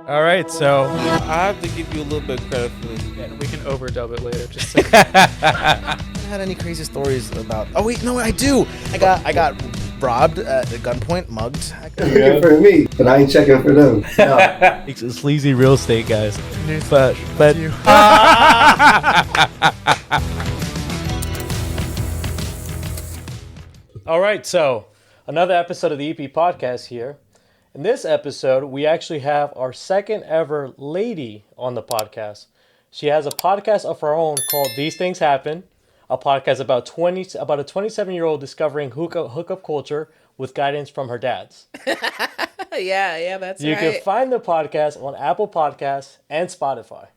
All right, so I have to give you a little bit of credit for this. Yeah, we can overdub it later. Just I haven't had any crazy stories about. Oh wait, no, I do. I got robbed at gunpoint, mugged. Checking for me, but I ain't checking for them. No. it's sleazy real estate guys. But all right, so another episode of the EP podcast here. In this episode, we actually have our second ever lady on the podcast. She has a podcast of her own called These Things Happen, a podcast about a 27-year-old discovering hookup culture with guidance from her dads. Yeah, that's You right. can find the podcast on Apple Podcasts and Spotify.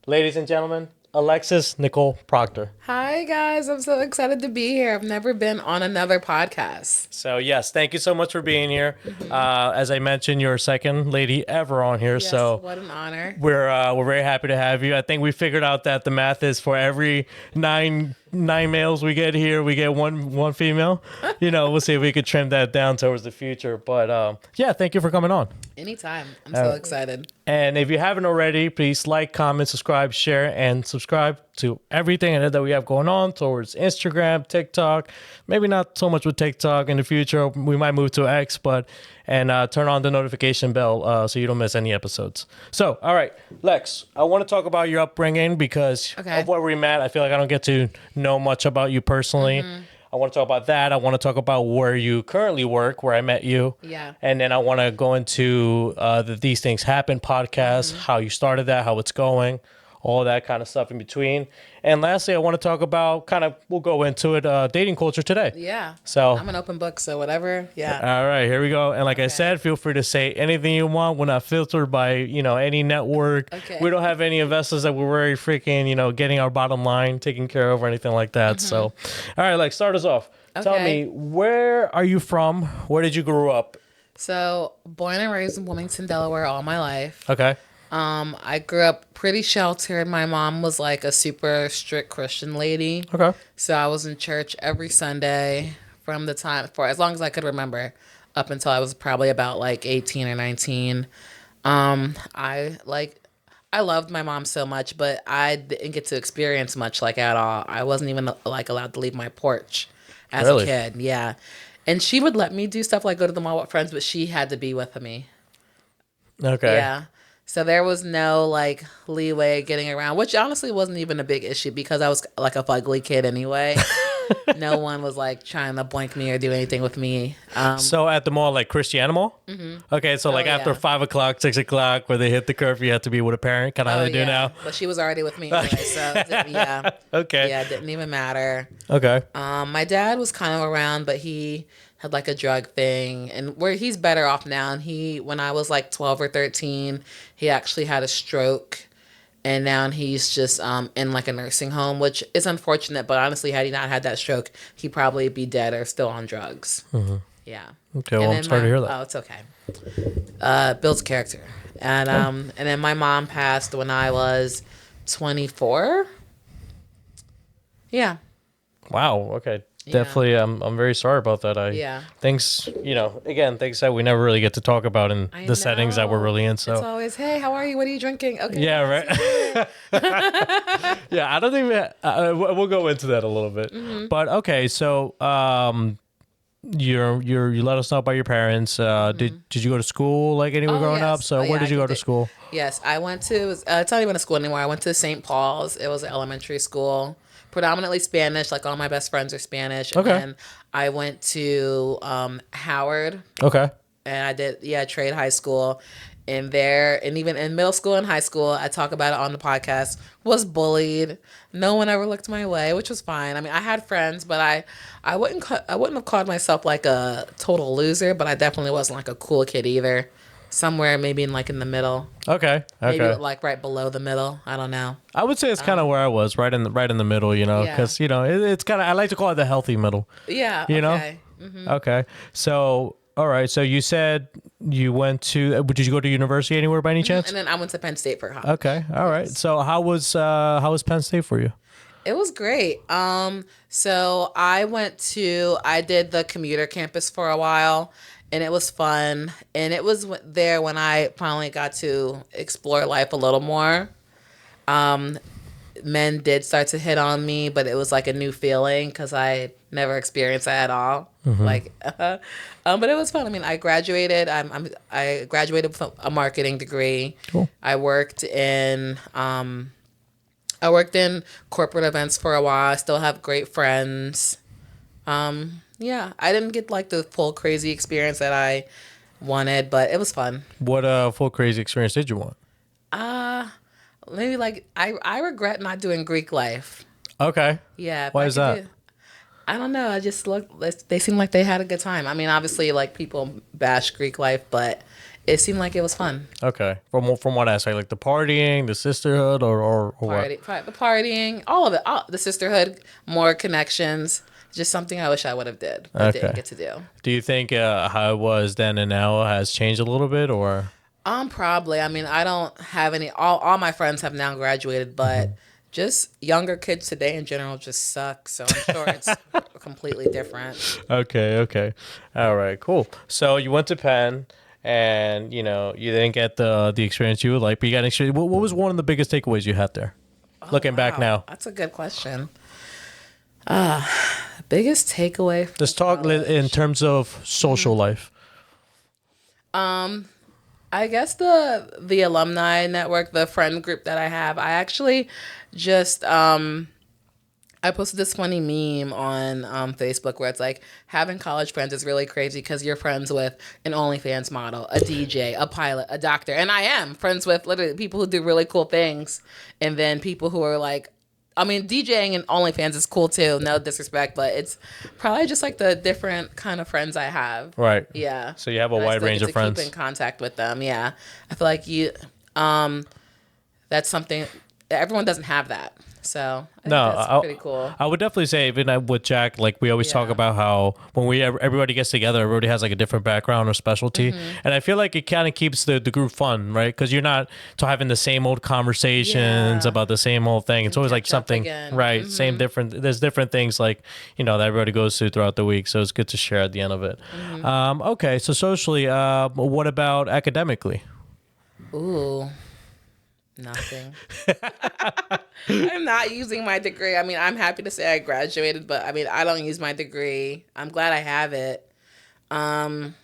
Ladies and gentlemen, Alexis, Nichole, Proctor. Hi, guys. I'm so excited to be here. I've never been on another podcast. So yes, thank you so much for being here. As I mentioned, you're second lady ever on here. Yes, So what an honor. we're very happy to have you. I think we figured out that the math is for every nine males we get here, we get one female. We'll see if we could trim that down towards the future. But yeah, thank you for coming on. Anytime. I'm so excited. And if you haven't already, please like, comment, subscribe, share, and subscribe to everything that we have going on towards Instagram, TikTok. Maybe not so much with TikTok in the future. We might move to X, and turn on the notification bell so you don't miss any episodes. So, all right, Lex, I want to talk about your upbringing because of where we met. I feel like I don't get to know much about you personally. I want to talk about that. I want to talk about where you currently work, where I met you. Yeah. And then I want to go into the These Things Happen podcast, how you started that, how it's going, all that kind of stuff in between. And lastly, I want to talk about we'll go into it, dating culture today. Yeah. So I'm an open book, so whatever. Yeah. all right, here we go. And like I said, feel free to say anything you want. We're not filtered by, any network. Okay. We don't have any investors that we're very freaking, getting our bottom line taken care of or anything like that. So, all right, like start us off. Tell Okay. me, where are you from? Where did you grow up? So, born and raised in Wilmington, Delaware all my life. Okay. I grew up pretty sheltered. My mom was like a super strict Christian lady. Okay. So I was in church every Sunday for as long as I could remember, up until I was probably about like 18 or 19. I loved my mom so much, but I didn't get to experience much at all. I wasn't even allowed to leave my porch as Really? a kid. Yeah. And she would let me do stuff like go to the mall with friends, but she had to be with me. Okay. Yeah. So there was no leeway getting around, which honestly wasn't even a big issue because I was a fugly kid anyway. No one was trying to boink me or do anything with me. So at the mall, like Christian Mall? Mm-hmm. Okay, so after 5 o'clock, 6 o'clock, where they hit the curfew, you have to be with a parent, kind of how they do now? But she was already with me anyway, so yeah. Okay. Yeah, it didn't even matter. Okay. My dad was kind of around, but he had a drug thing, and where he's better off now. And when I was 12 or 13, he actually had a stroke. And now he's just in a nursing home, which is unfortunate. But honestly, had he not had that stroke, he'd probably be dead or still on drugs. Mm-hmm. Yeah. Okay, well, I'm sorry to hear that. Oh, it's okay. Builds character. And and then my mom passed when I was 24. Yeah. Wow, okay. Definitely, I'm very sorry about that. Things that we never really get to talk about in the settings that we're really in. So it's always, hey, how are you? What are you drinking? Okay. yeah, right. Yeah, I don't think we'll go into that a little bit. Mm-hmm. But okay, so you let us know about your parents. Did you go to school anywhere growing up? So where did you go to school? Yes, I went to. It's not even a school anymore. I went to St. Paul's. It was an elementary school. Predominantly Spanish, all my best friends are Spanish. Okay. And I went to Howard. Okay. And I did, trade high school. And even in middle school and high school, I talk about it on the podcast, was bullied. No one ever looked my way, which was fine. I mean, I had friends, but I wouldn't have called myself a total loser, but I definitely wasn't a cool kid either. Somewhere maybe in the middle. Okay. Maybe right below the middle. I don't know. I would say it's kind of where I was, right in the middle, because it's kind of, I like to call it the healthy middle. Yeah. You know? Mm-hmm. Okay. So, all right. So you said you went to, did you go to university anywhere by any chance? And then I went to Penn State for college. Okay. All right. So how was Penn State for you? It was great. So I did the commuter campus for a while, and it was fun. And it was there when I finally got to explore life a little more. Men did start to hit on me, but it was like a new feeling because I never experienced that at all. But it was fun. I mean, I graduated. I graduated with a marketing degree. Cool. I worked in corporate events for a while. I still have great friends. Yeah, I didn't get like the full crazy experience that I wanted, but it was fun. What full crazy experience did you want? Maybe like I regret not doing Greek life. Okay. Yeah. if Why I is could that? I don't know. I just they seemed like they had a good time. I mean, obviously, like people bash Greek life, but it seemed like it was fun. Okay. From what aspect? Like the partying, the sisterhood, or what? The partying, all of it, the sisterhood, more connections. Just something I wish I would have did, but didn't get to do. Do you think how it was then and now has changed a little bit, or? Probably. I mean, I don't have any. All my friends have now graduated, but just younger kids today in general just suck. So I'm sure it's completely different. Okay. All right. Cool. So you went to Penn, and you didn't get the experience you would like, but you got an experience. What was one of the biggest takeaways you had there? Looking back now, That's a good question. Biggest takeaway. just talk in terms of social life. I guess the alumni network, the friend group that I have, I actually just I posted this funny meme on Facebook where it's like having college friends is really crazy because you're friends with an OnlyFans model, a DJ, a pilot, a doctor, and I am friends with literally people who do really cool things, and then people who are like, I mean, DJing and OnlyFans is cool too. No disrespect, but it's probably just like the different kind of friends I have. Right. Yeah. So you have a And I wide still range get of to friends. Keep in contact with them. Yeah. I feel like that's something everyone doesn't have that. So I think that's pretty cool. I would definitely say, even with Jack, like we always talk about how when everybody gets together, everybody has like a different background or specialty, and I feel like it kind of keeps the group fun, right? Because you're not having the same old conversations about the same old thing. It's always like catch up something, again. right? Same different. There's different things like that everybody goes through throughout the week, so it's good to share at the end of it. Okay, so socially, what about academically? Ooh. Nothing. I'm not using my degree. I mean, I'm happy to say I graduated, but I mean, I don't use my degree. I'm glad I have it. Honestly,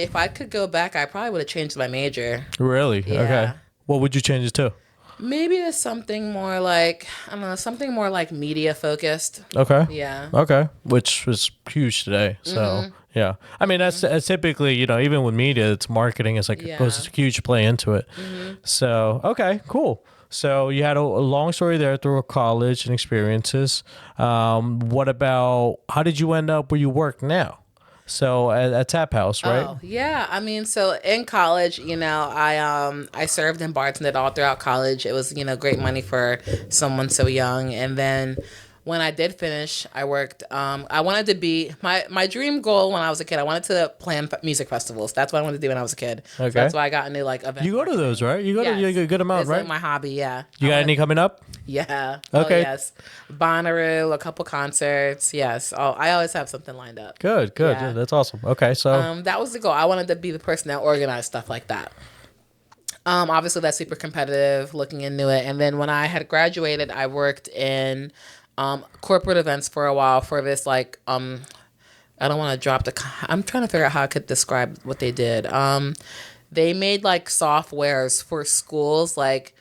if I could go back, I probably would have changed my major. Really? Yeah. Okay. What would you change it to? Maybe to something more like, I don't know, something more like media focused. Okay. Yeah. Okay. Which was huge today. So yeah, I mean that's typically even with media, it's marketing. It's like it goes a huge play into it. So okay, cool. So you had a long story there through college and experiences. What about how did you end up where you work now? So at Tap House, right? Oh, yeah. I mean, so in college, I served and bartended all throughout college. It was, great money for someone so young. And then when I did finish, I worked. I wanted to be my dream goal when I was a kid. I wanted to plan music festivals. That's what I wanted to do when I was a kid. Okay. So that's why I got into like event. You go to those, right? You go to a good amount, It's right? like my hobby. Yeah. You got any coming up? Yeah. Okay. Oh, yes. Bonnaroo, a couple concerts. Yes. Oh, I always have something lined up. Good. Yeah. That's awesome. Okay, so That was the goal. I wanted to be the person that organized stuff like that. Obviously that's super competitive, looking into it. And then when I had graduated, I worked in corporate events for a while for this like I don't want to drop I'm trying to figure out how I could describe what they did. They made like softwares for schools like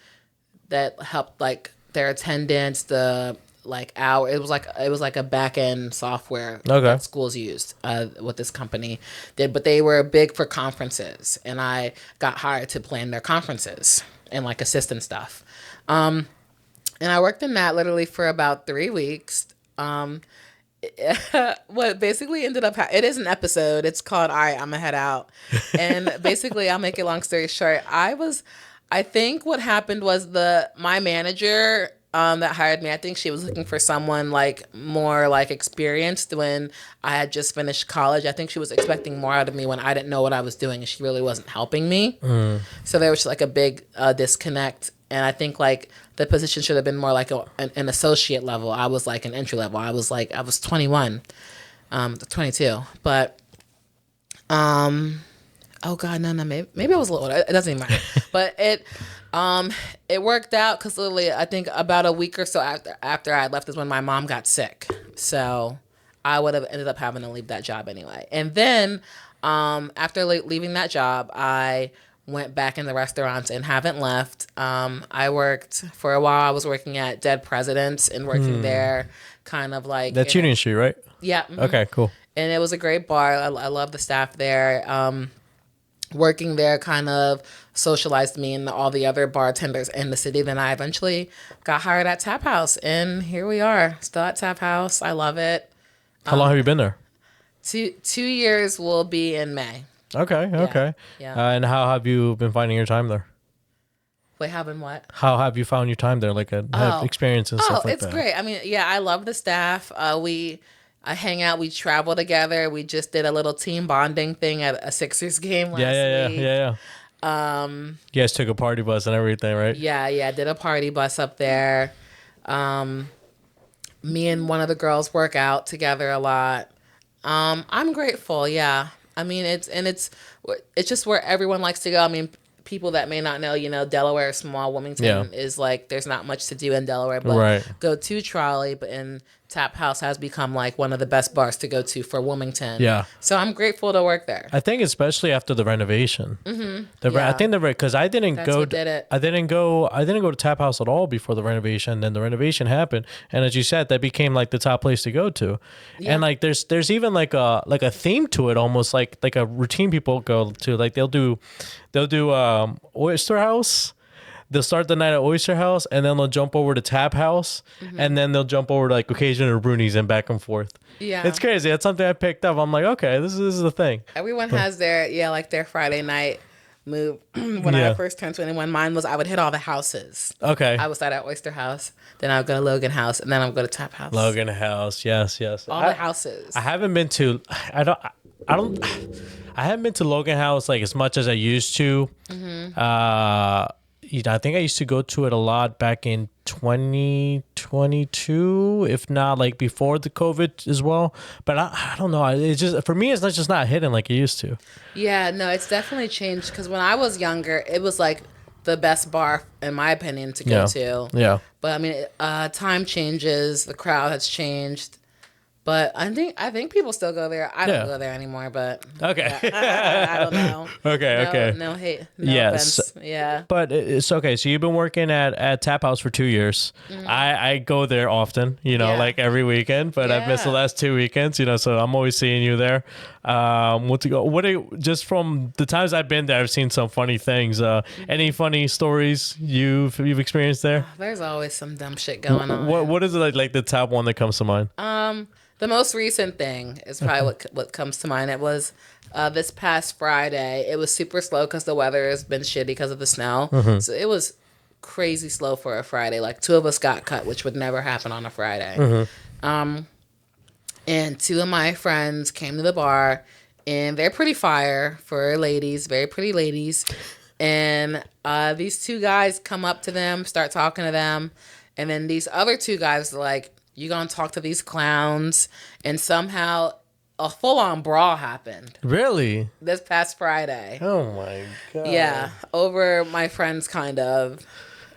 that helped like their attendance, the like hour. It was like a back end software that schools used. What this company did, but they were big for conferences, and I got hired to plan their conferences and like assistant stuff. And I worked in that literally for about 3 weeks. What basically ended up, it is an episode. It's called All Right, I'm gonna Head Out. And basically, I'll make it long story short. I think what happened was my manager that hired me, I think she was looking for someone like more like experienced when I had just finished college. I think she was expecting more out of me when I didn't know what I was doing and she really wasn't helping me. So there was like a big disconnect. And I think like the position should have been more like an associate level. I was like an entry level. I was 21, 22. But Oh God, no, maybe I was a little older. It doesn't even matter. But it worked out because literally, I think about a week or so after I had left is when my mom got sick. So I would have ended up having to leave that job anyway. And then after leaving that job, I went back in the restaurants and haven't left. I worked for a while. I was working at Dead Presidents and working there, kind of like That's Union Street, right? Yeah. Mm-hmm. Okay, cool. And it was a great bar. I love the staff there. Working there kind of socialized me and all the other bartenders in the city. Then I eventually got hired at Tap House, and here we are, still at Tap House. I love it. How long have you been there? 2 years will be in May. Okay. Yeah. And how have you been finding your time there? Wait, how been what? How have you found your time there? Like experience and stuff like that. Oh, it's great. I mean, yeah, I love the staff. I hang out. We travel together. We just did a little team bonding thing at a Sixers game last week. Yeah. You guys took a party bus and everything, right? Yeah. Did a party bus up there. Me and one of the girls work out together a lot. I'm grateful. Yeah. I mean, it's just where everyone likes to go. I mean, people that may not know, Delaware is small. Wilmington is like, there's not much to do in Delaware, but go to Trolley, and Tap House has become like one of the best bars to go to for Wilmington. Yeah. So I'm grateful to work there. I think especially after the renovation. Mm-hmm. I think because I didn't go to Tap House at all before the renovation. Then the renovation happened, and as you said, that became like the top place to go to. Yeah. And like there's even like a theme to it, almost like a routine people go to. Like they'll do Oyster House. They'll start the night at Oyster House, and then they'll jump over to Tap House, and then they'll jump over to like occasion or Bruni's and back and forth. Yeah, it's crazy. That's something I picked up. I'm like, okay, this is the thing. Everyone has their Friday night move. When I first turned 21, mine was I would hit all the houses. Okay, I would start at Oyster House, then I would go to Logan House, and then I would go to Tap House. Logan House, yes. All the houses. I haven't been to. I haven't been to Logan House like as much as I used to. I think I used to go to it a lot back in 2022, if not like before the COVID as well. But I don't know. It's just, for me, it's just not hidden like it used to. Yeah, no, it's definitely changed because when I was younger, it was like the best bar, in my opinion, to go to. Yeah. But I mean, time changes. The crowd has changed. But I think people still go there. I don't go there anymore, but okay. I don't know. Okay. No hate. No offense. Yeah. But it's okay. So you've been working at Tap House for 2 years. Mm-hmm. I go there often, like every weekend, but I've missed the last 2 weekends, so I'm always seeing you there. Just from the times I've been there, I've seen some funny things. Any funny stories you've experienced there? There's always some dumb shit going on. What is it like the top one that comes to mind? The most recent thing is probably what comes to mind. It was this past Friday. It was super slow because the weather has been shitty because of the snow. Mm-hmm. So it was crazy slow for a Friday. Like 2 of us got cut, which would never happen on a Friday. Mm-hmm. And 2 of my friends came to the bar, and they're pretty fire for ladies, very pretty ladies. And these 2 guys come up to them, start talking to them, and then these other 2 guys are like, you gonna talk to these clowns? And somehow a full-on brawl happened. Really? This past Friday. Oh my God. Yeah, over my friends, kind of.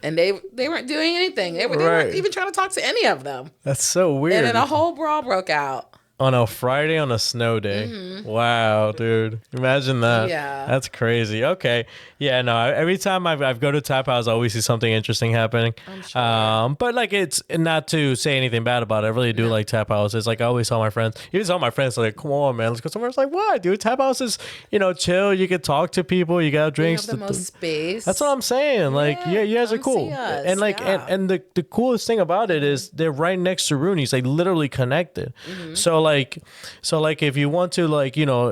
And they weren't doing anything. They weren't even trying to talk to any of them. That's so weird. And then a whole brawl broke out. On a Friday on a snow day. Mm-hmm. Wow, dude. Imagine that. Yeah. That's crazy. Okay. Yeah, no, every time I go to Tap House, I always see something interesting happening. I'm sure. But like, it's not to say anything bad about it. I really do like Tap House. It's like I always tell my friends, like, come on, man, let's go somewhere. It's like, why, dude? Tap House is, chill. You can talk to people. You got drinks. You have the most space. That's what I'm saying. Like, you guys are cool. And like, and the coolest thing about it is they're right next to Rooney's, like literally connected. Mm-hmm. So like if you want to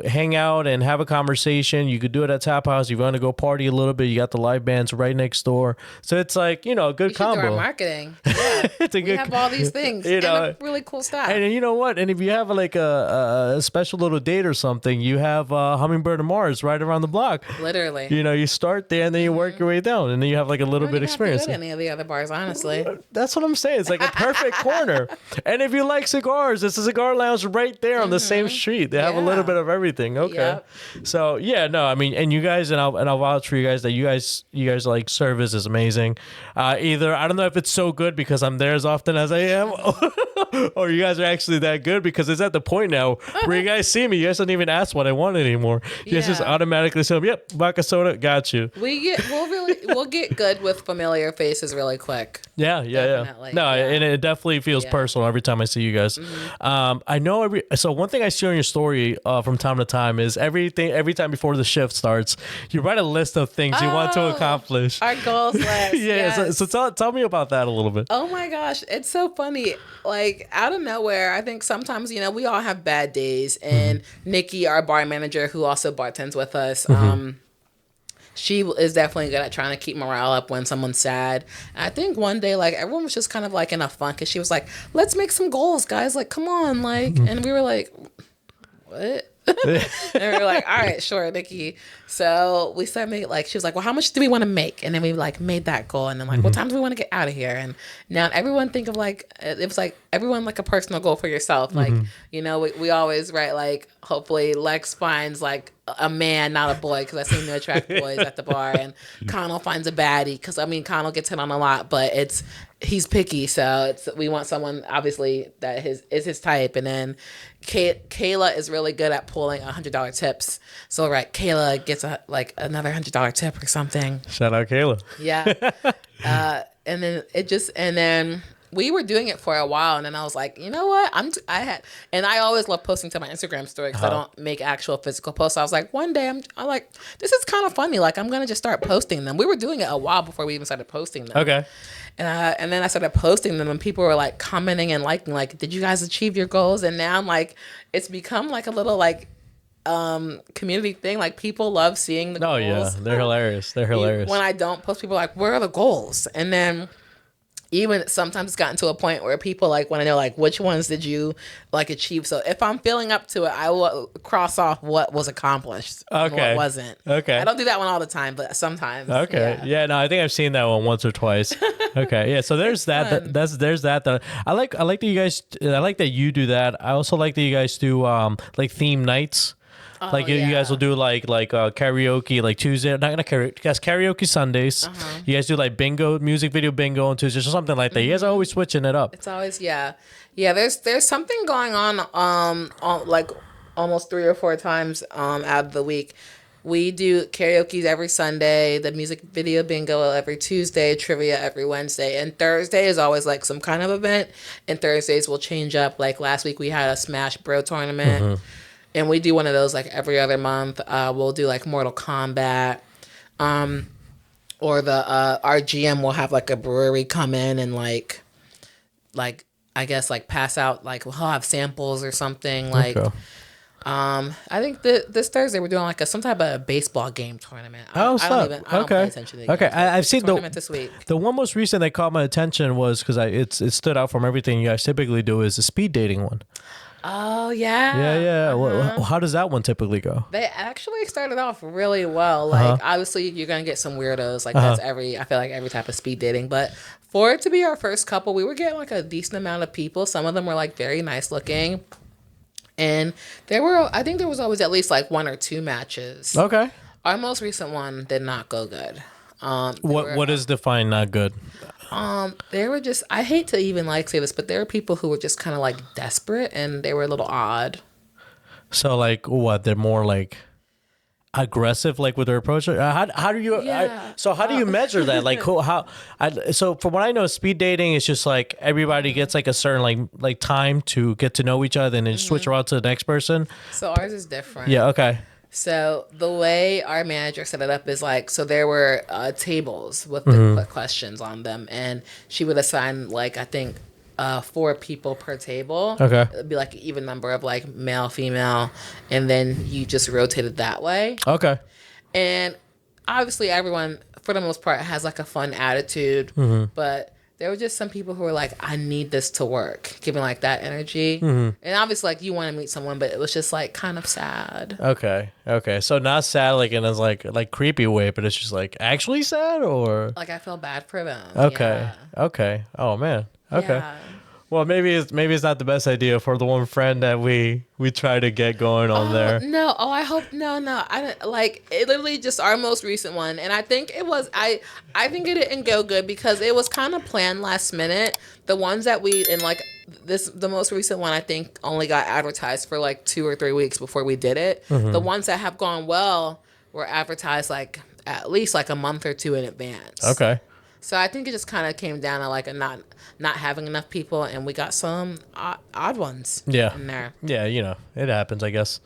hang out and have a conversation, you could do it at Tap House. If you want to go party a little bit, you got the live bands right next door. So it's like, a good we should combo. Do our marketing. Yeah. We have all these things. And really cool stuff. And you know what? And if you have like a special little date or something, you have Hummingbird and Mars right around the block. Literally. You start there and then you work your way down and then you have like a little bit experience. Have to go to any of the other bars, honestly. That's what I'm saying. It's like a perfect corner. And if you like cigars, it's a cigar lounge it's right there on the same street. They have a little bit of everything. Okay. Yep. So yeah, no, I mean, and you guys, and I'll vouch for you guys that you guys like service is amazing. Either I don't know if it's so good because I'm there as often as I am, or you guys are actually that good because it's at the point now where you guys see me, you guys don't even ask what I want anymore. You guys just automatically say, "Yep, vodka soda, got you." We'll get good with familiar faces really quick. Yeah. No, and it definitely feels personal every time I see you guys. I know so one thing I see on your story from time to time is every time before the shift starts, you write a list of things you want to accomplish. Our goals list. So tell me about that a little bit. Oh my gosh, it's so funny. Like out of nowhere, I think sometimes, we all have bad days, and Nikki, our bar manager, who also bartends with us, she is definitely good at trying to keep morale up when someone's sad. And I think one day, like, everyone was just kind of like in a funk, and she was like, "Let's make some goals, guys. Like, come on." Like, and we were like, "What?" And we were like, "All right, sure, Nikki." So we started making, like, she was like, "Well, how much do we want to make?" And then we like made that goal, and then like, "What time do we want to get out of here?" And now everyone think of like, it was like everyone like a personal goal for yourself. Like, we always write like, hopefully Lex finds like a man, not a boy, because I seem to attract boys at the bar, and Connell finds a baddie, because I mean Connell gets hit on a lot, but he's picky, so we want someone obviously that is his type. And then Kayla is really good at pulling $100 tips, so right, Kayla gets another $100 tip or something. Shout out Kayla. Yeah. And then we were doing it for a while, and then I was like, you know what? I always love posting to my Instagram story because I don't make actual physical posts. So I was like, one day I'm like, this is kind of funny. Like, I'm gonna just start posting them. We were doing it a while before we even started posting them. Okay. And then I started posting them, and people were like commenting and liking, like, did you guys achieve your goals? And now I'm like, it's become like a little like community thing. Like, people love seeing the goals. Oh yeah, they're hilarious. When I don't post, people are like, where are the goals? And then even sometimes it's gotten to a point where people like want to know like, which ones did you like achieve? So if I'm feeling up to it, I will cross off what was accomplished and what wasn't. Okay. I don't do that one all the time, but sometimes. Okay. Yeah, no, I think I've seen that one once or twice. Okay. Yeah, so there's that. There's that. I like that you guys, I like that you do that. I also like that you guys do like theme nights. Like you guys will do like karaoke like Tuesday, not karaoke, guys, karaoke Sundays. You guys do like bingo, music video bingo on Tuesdays or something like that. You guys are always switching it up. It's always There's something going on like almost 3 or 4 times out of the week. We do karaoke every Sunday, the music video bingo every Tuesday, trivia every Wednesday, and Thursday is always like some kind of event. And Thursdays will change up. Like last week we had a Smash Bro tournament. And we do one of those like every other month. We'll do like Mortal Kombat, or our GM will have like a brewery come in and like I guess like pass out, like we'll have samples or something. Like, I think this Thursday we're doing like some type of baseball game tournament. I don't pay attention to the games, I've seen tournament this week. The one most recent that caught my attention was because it stood out from everything you guys typically do is the speed dating one. Oh, yeah. Yeah. Well, how does that one typically go? They actually started off really well. Like, obviously, you're going to get some weirdos. Like, that's I feel like every type of speed dating. But for it to be our first couple, we were getting like a decent amount of people. Some of them were like very nice looking. And I think there was always at least like 1 or 2 matches. Okay. Our most recent one did not go good. What is defined not good? They were just, I hate to even like say this, but there were people who were just kind of like desperate, and they were a little odd. So like what? They're more like aggressive, like with their approach. How do you? How do you measure that? Like so from what I know, speed dating is just like everybody gets like a certain like time to get to know each other, and then switch around to the next person. So ours is different. Yeah. Okay. So the way our manager set it up is like, so there were tables with the questions on them, and she would assign like, I think 4 people per table. Okay. It would be like an even number of like male, female, and then you just rotated that way. Okay. And obviously everyone, for the most part, has like a fun attitude, but there were just some people who were like, I need this to work, giving like that energy. And obviously like you want to meet someone, but it was just like kind of sad. Okay. So not sad like in a like creepy way, but it's just like actually sad, or like I feel bad for them. Okay. Oh man. Okay. Yeah. Well, maybe it's not the best idea for the one friend that we try to get going on there. No, I hope no. I don't like it. Literally, just our most recent one, and I think it was I think it didn't go good because it was kind of planned last minute. The ones that we and like the most recent one I think only got advertised for like 2 or 3 weeks before we did it. The ones that have gone well were advertised like at least like a month or 2 in advance. Okay. So I think it just kind of came down to like a not having enough people, and we got some odd ones in there. Yeah, it happens, I guess.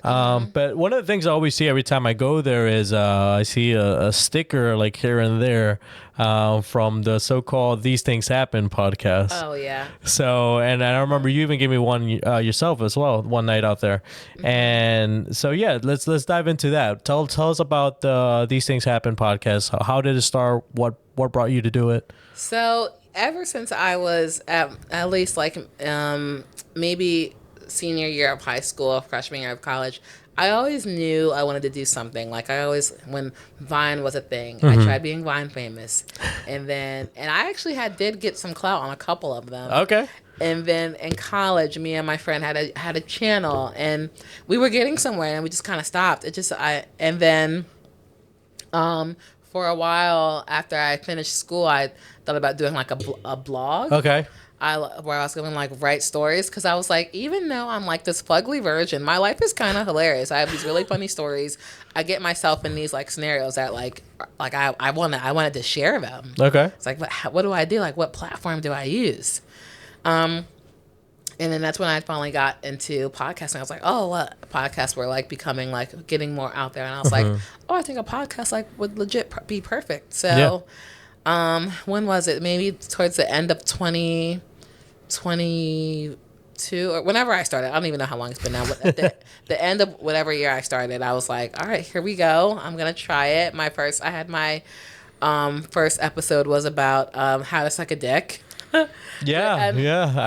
But one of the things I always see every time I go there is I see a sticker like here and there from the so-called These Things Happen podcast. Oh, yeah. So, and I remember you even gave me one yourself as well one night out there. And so, yeah, let's dive into that. Tell us about the These Things Happen podcast. How did it start? What brought you to do it? So ever since I was at least like maybe senior year of high school, freshman year of college, I always knew I wanted to do something. Like I always, when Vine was a thing, I tried being Vine famous, and I actually did get some clout on a couple of them. Okay. And then in college, me and my friend had a channel, and we were getting somewhere, and we just kind of stopped. For a while after I finished school, I thought about doing like a blog. Okay. Where I was going to like write stories, because I was like, even though I'm like this fugly virgin, my life is kind of hilarious. I have these really funny stories. I get myself in these like scenarios that like I wanted to share them. Okay. It's like, what do I do? Like, what platform do I use? And then that's when I finally got into podcasting. I was like, oh, what podcasts were like becoming like getting more out there. And I was like, oh, I think a podcast like would legit be perfect. So, when was it? Maybe towards the end of 2022 or whenever I started. I don't even know how long it's been now. But at the end of whatever year I started, I was like, all right, here we go. I'm going to try it. My first episode was about how to suck a dick. Yeah. I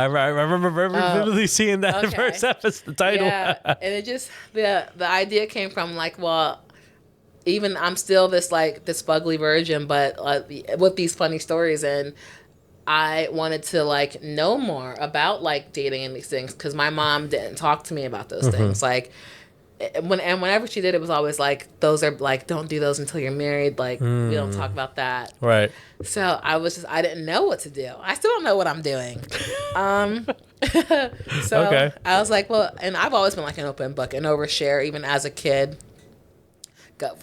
remember vividly seeing that the first episode, the title. Yeah, and it just the idea came from like, well, even I'm still this fugly virgin, but with these funny stories, and I wanted to like know more about like dating and these things, because my mom didn't talk to me about those things. Like whenever she did, it was always like, those are like, don't do those until you're married. Like we don't talk about that. Right. So I didn't know what to do. I still don't know what I'm doing. So okay. I was like, well, and I've always been like an open book and overshare, even as a kid.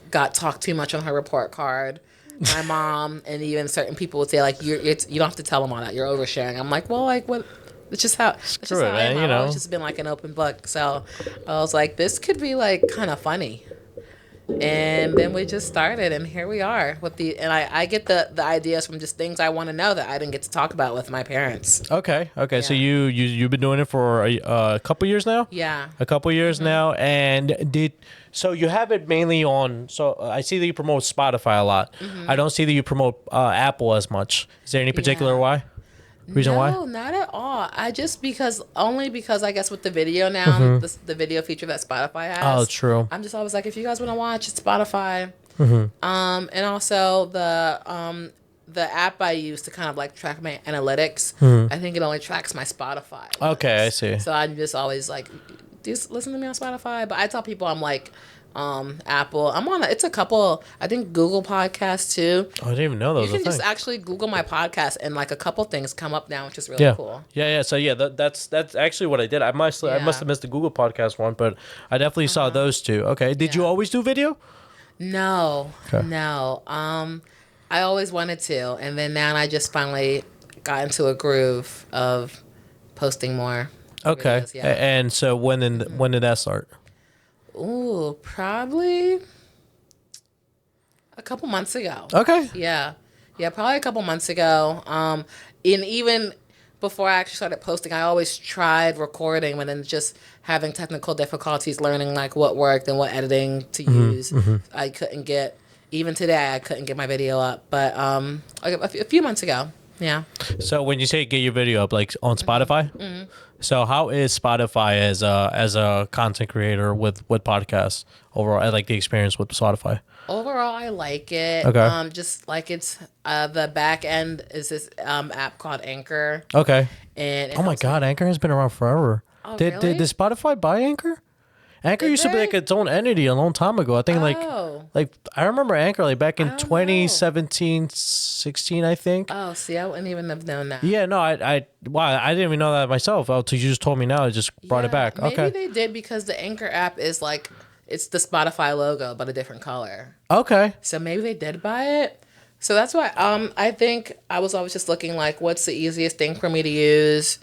Got talked too much on her report card. My mom and even certain people would say like, you don't have to tell them all that, you're oversharing. I'm like, well, like what? It's just how. Screw it, man. I've always just been like an open book. So I was like, this could be like kind of funny. And then we just started, and here we are and I get the ideas from just things I want to know that I didn't get to talk about with my parents. Okay. Yeah. So you've been doing it for a couple years now? Yeah. A couple years now. And so you have it mainly on, so I see that you promote Spotify a lot. I don't see that you promote Apple as much. Is there any particular reason why? No, not at all. Only because I guess with the video now, the video feature that Spotify has. Oh, true. I'm just always like, if you guys want to watch, it's Spotify. And also the app I use to kind of like track my analytics, I think it only tracks my Spotify. Okay, I see. So I'm just always like, listen to me on Spotify. But I tell people I'm like, Apple. I'm on it's a couple, I think Google Podcasts too. Oh, I didn't even know those. You can just actually Google my podcast, and like a couple things come up now, which is really cool. Yeah. So that's actually what I did. I must have missed the Google Podcast one, but I definitely saw those two. Okay. Did you always do video? No. Okay. No. I always wanted to, and then now I just finally got into a groove of posting more. Okay. Videos, yeah. And so when did that start? Ooh, probably a couple months ago. Okay. Yeah, probably a couple months ago. And even before I actually started posting, I always tried recording, and then just having technical difficulties learning like what worked and what editing to use. I couldn't get, even today, I couldn't get my video up. But a few months ago, yeah. So when you say get your video up, like on Spotify? So how is Spotify as a content creator with podcasts overall? I like the experience with Spotify. Overall, I like it. Okay. Just like it's the back end is this app called Anchor, Okay. and it Oh my helps God, Anchor has been around forever. Oh, did really? Spotify buy Anchor? Anchor Did used to be they? like its own entity a long time ago. I think Oh. like I remember Anchor like back in I don't know. 2017, 16, I think. Oh, see, I wouldn't even have known that. Yeah, no, wow, I didn't even know that myself. Oh, you just told me now. I just brought it back. Maybe Okay. they did because the Anchor app is like it's the Spotify logo but a different color. Okay. So maybe they did buy it. So that's why I think I was always just looking like what's the easiest thing for me to use.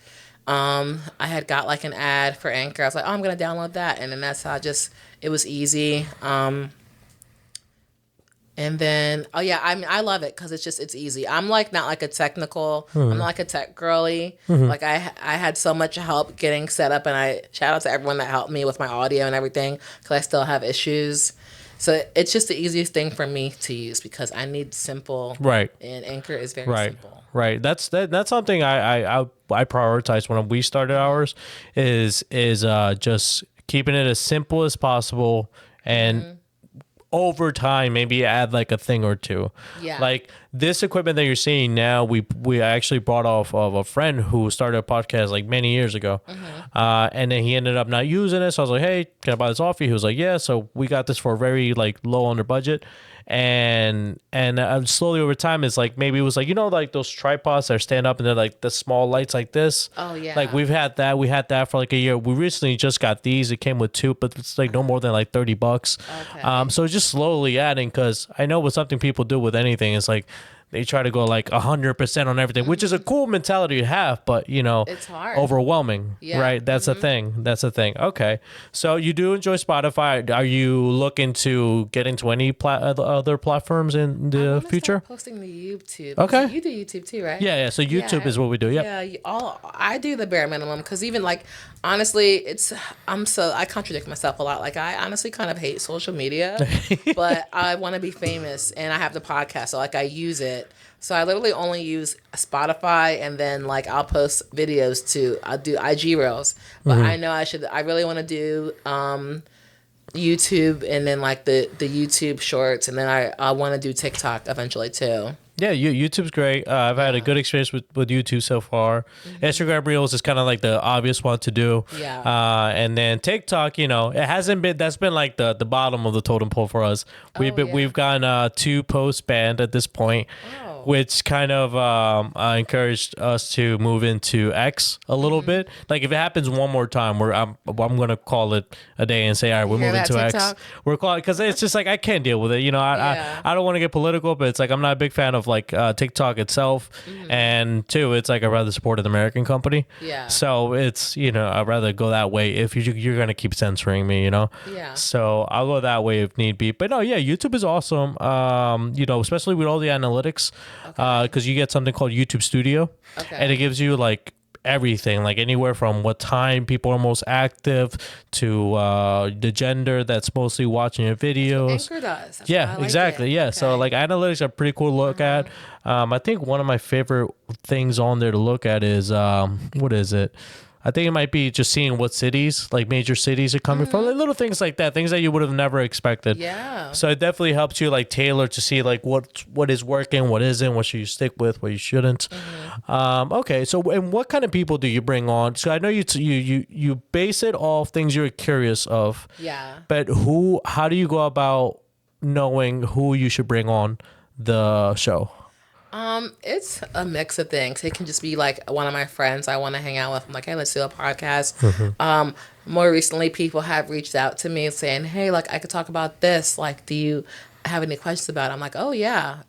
I had got like an ad for Anchor. I was like, oh, I'm gonna download that, and then that's how it was easy. And then I mean I love it because it's easy. I'm like not like a technical. I'm not like a tech girly. Like I had so much help getting set up, and I shout out to everyone that helped me with my audio and everything because I still have issues. So it's just the easiest thing for me to use because I need simple. Right. And Anchor is very Right. simple. Right. That's something I prioritized when we started ours is just keeping it as simple as possible and over time maybe add like a thing or two. Yeah. Like this equipment that you're seeing now, we actually brought off of a friend who started a podcast like many years ago. And then he ended up not using it. So I was like, hey, can I buy this off you? He was like, yeah. So we got this for a very like low under budget. And slowly over time, it's like maybe it was like, you know, like those tripods that stand up and they're like the small lights like this. Oh, yeah. Like we had that for like a year. We recently just got these. It came with two, but it's like no more than like $30. Okay. So just slowly adding because I know what something people do with anything is like they try to go like 100% on everything, which is a cool mentality to have, but you know, It's hard. overwhelming, Yeah. right? That's a thing. That's a thing. Okay. So you do enjoy Spotify. Are you looking to get into any other platforms in I the wanna future? start posting to YouTube. Okay. You do YouTube too, right? Yeah. So YouTube is what we do. Yep. Yeah, I do the bare minimum because even like honestly, I contradict myself a lot. Like I honestly kind of hate social media, but I want to be famous and I have the podcast, so like I use it. So I literally only use Spotify and then like I'll post videos I'll do IG reels, but I know I really want to do YouTube and then like the YouTube shorts and then I want to do TikTok eventually too. Yeah, YouTube's great. I've had a good experience with YouTube so far. Instagram Reels is kind of like the obvious one to do. Yeah. And then TikTok, you know, that's been like the bottom of the totem pole for us. We've gotten 2 posts banned at this point. Which kind of encouraged us to move into X a little bit. Like if it happens one more time, I'm gonna call it a day and say, all right, we're moving to X. We're calling because it's just like I can't deal with it. You know, I don't want to get political, but it's like I'm not a big fan of like TikTok itself, and 2, it's like I'd rather support an American company. Yeah. So it's I'd rather go that way if you're gonna keep censoring me. You know. Yeah. So I'll go that way if need be. But no, yeah, YouTube is awesome. Especially with all the analytics. Because you get something called YouTube Studio, and it gives you like everything, like anywhere from what time people are most active to the gender that's mostly watching your videos. Anchor does. That's Yeah, why I like exactly. it. Yeah, so like analytics are pretty cool to look at. I think one of my favorite things on there to look at is what is it? I think it might be just seeing what cities, like major cities, are coming from, like little things like that, things that you would have never expected. Yeah. So it definitely helps you like tailor to see like what is working, what isn't, what should you stick with, what you shouldn't. Okay, so and what kind of people do you bring on? So I know you base it off things you're curious of. Yeah. But how do you go about knowing who you should bring on the show? It's a mix of things. It can just be like one of my friends I want to hang out with. I'm like, hey, let's do a podcast. More recently, people have reached out to me saying, hey, like I could talk about this. Like, do you have any questions about it? I'm like, oh yeah.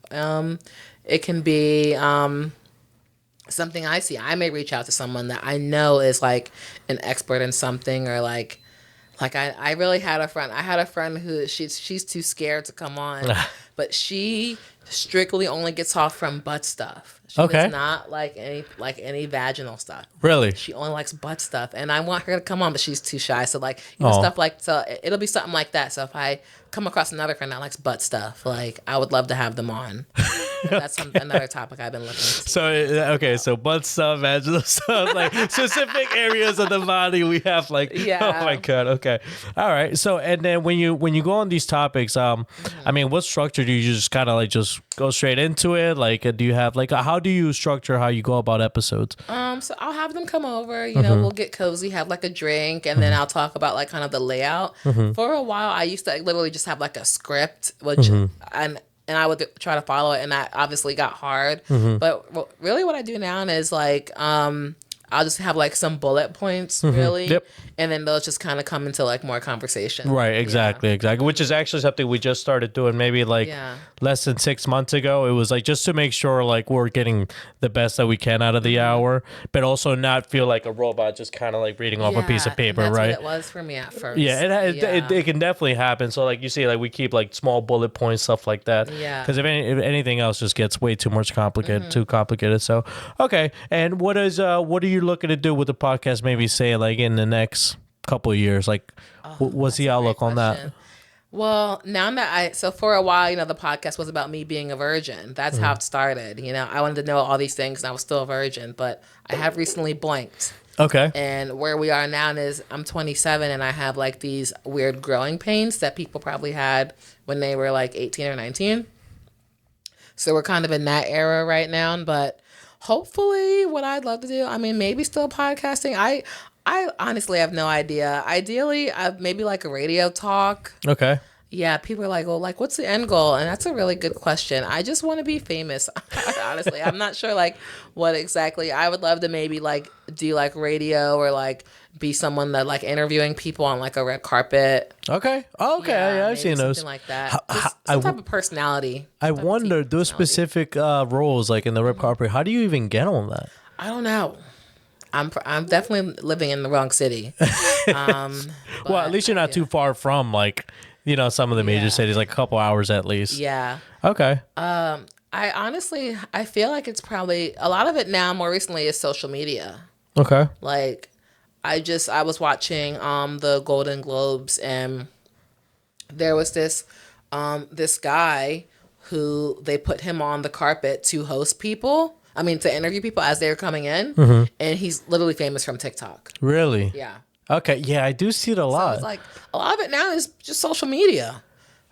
It can be something I see. I may reach out to someone that I know is like an expert in something or like I really had a friend. I had a friend who she's too scared to come on, but she strictly only gets off from butt stuff. She does not like any vaginal stuff. Really? She only likes butt stuff, and I want her to come on, but she's too shy. So stuff like it'll be something like that. So if I come across another friend that likes butt stuff, like I would love to have them on. That's another topic I've been looking into. So okay, so butt stuff, vaginal stuff, like specific areas of the body we have like. Yeah. Oh my god. Okay. All right. So and then when you go on these topics, I mean, what structure do you just kind of like just go straight into it? Like, do you have like how do you structure how you go about episodes? So I'll have them come over, you know, we'll get cozy, have like a drink, and then I'll talk about like kind of the layout. For a while, I used to like, literally just have like a script, which and I would try to follow it, and that obviously got hard. But really, what I do now is like I'll just have like some bullet points, really, and then those just kind of come into like more conversation. Right, exactly. Which is actually something we just started doing maybe like less than 6 months ago. It was like just to make sure like we're getting the best that we can out of the hour, but also not feel like a robot just kind of like reading off a piece of paper, and that's right? what it was for me at first. Yeah, it can definitely happen. So like you see, like we keep like small bullet points, stuff like that. Yeah. Because if anything else just gets way too much complicated, too complicated. So okay, and what are you looking to do with the podcast? Maybe say like in the next couple of years, like what's the outlook on that? Well, now that so for a while, you know, the podcast was about me being a virgin. That's how it started. You know, I wanted to know all these things and I was still a virgin, but I have recently blanked. Okay. And where we are now is I'm 27 and I have like these weird growing pains that people probably had when they were like 18 or 19. So we're kind of in that era right now, but hopefully what I'd love to do, I mean, maybe still podcasting. I honestly have no idea. Ideally, maybe like a radio talk. Okay. Yeah, people are like, well, like, what's the end goal? And that's a really good question. I just want to be famous. Honestly, I'm not sure like what exactly. I would love to maybe like do like radio or like be someone that like interviewing people on like a red carpet. Okay. Okay. Yeah, I've seen those. Something like that. Just some type of personality. I wonder those specific roles like in the red carpet. How do you even get on that? I don't know. I'm definitely living in the wrong city. Well, at least you're not too far from like, you know, some of the major cities, like a couple hours at least. Yeah. Okay. I feel like it's probably a lot of it now more recently is social media. Okay. Like I was watching the Golden Globes and there was this guy who they put him on the carpet to host people. I mean, to interview people as they were coming in. And he's literally famous from TikTok. Really? Yeah. Okay. Yeah, I do see it a lot. So it's like a lot of it now is just social media.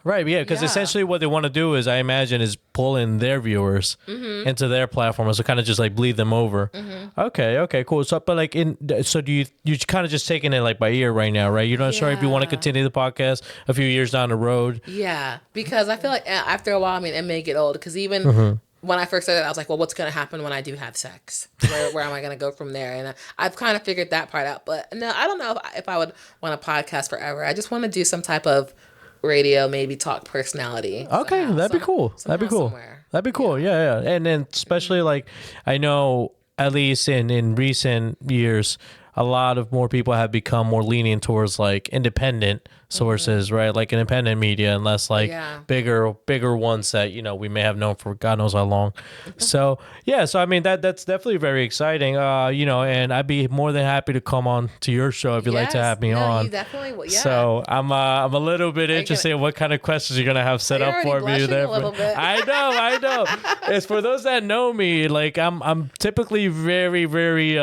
Right, yeah, because essentially what they want to do is, I imagine, is pull in their viewers into their platform, so kind of just like bleed them over. Okay, cool. So, but like, so do you kind of just taking it like by ear right now, right? You're not sure if you want to continue the podcast a few years down the road. Yeah, because I feel like after a while, I mean, it may get old. Because even when I first started, I was like, well, what's going to happen when I do have sex? Where am I going to go from there? And I've kind of figured that part out. But no, I don't know if I would want to podcast forever. I just want to do some type of radio, maybe talk personality. Okay, that'd be cool. That'd be cool. That'd be cool. Yeah. And then especially like, I know at least in recent years, a lot of more people have become more lenient towards like independent sources, right? Like independent media, and less like bigger ones that, you know, we may have known for God knows how long. So I mean that's definitely very exciting. You know, and I'd be more than happy to come on to your show if you'd like to have me on. You definitely will. Yeah. So I'm a little bit interested in what kind of questions you're gonna have set up for me there. A little bit. I know. It's for those that know me, like I'm typically very, very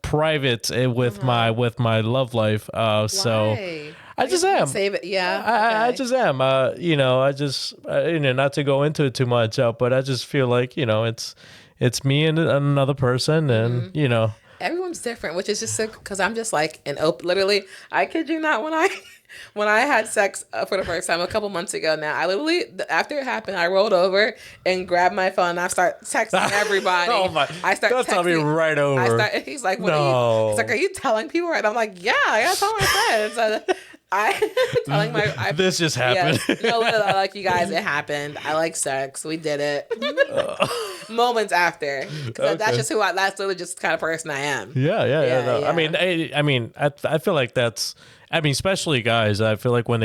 private with my love life. So I just am. Save it. Yeah. I just am. You know, I just you know, not to go into it too much, but I just feel like, you know, it's me and another person, and you know, everyone's different, which is just so, because I'm just like an open. Literally, I kid you not, when I had sex for the first time a couple months ago now, I literally, after it happened, I rolled over and grabbed my phone and I start texting everybody. Oh my! Don't tell me right over. He's like, what are you? He's like, are you telling people? And I'm like, yeah, I gotta tell my friends. Telling my this just happened. Yes, no, literally, like, you guys, it happened. I like sex. We did it. Moments after, because that's just that's literally just the kind of person I am. Yeah. No. I mean, I feel like that's. I mean, especially guys. I feel like when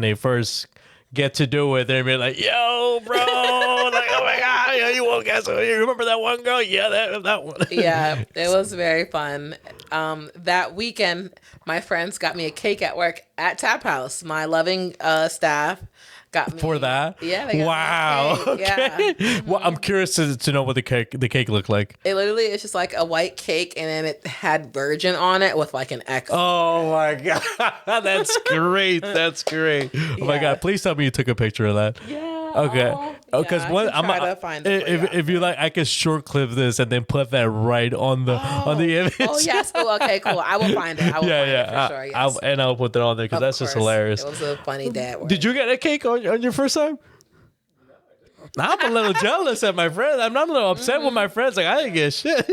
they first get to do it, they're like, "Yo, bro!" Like, "Oh my god, you won't guess. You remember that one girl? Yeah, that one." Yeah, it was very fun. That weekend, my friends got me a cake at work at Tap House. My loving staff got me For that? Yeah. They got Wow. Me a cake. Okay. Yeah. Well, I'm curious to know what the cake looked like. It literally is just like a white cake, and then it had virgin on it with like an X. Oh my god, that's great. That's great. Oh my Yeah. god, please tell me you took a picture of that. Yeah. Okay. Oh, Because yeah, one, I can try to find it for if you like, I could short clip this and then put that right on the image. Oh yes. Oh, okay. Cool. I will find it. I will find it for sure. Yes. I'll put that on there because Of that's just course. hilarious. It was a funny dad word. Did you get a cake on your first time? I'm a little jealous at my friends. I'm not a little upset with my friends. Like, I didn't get shit.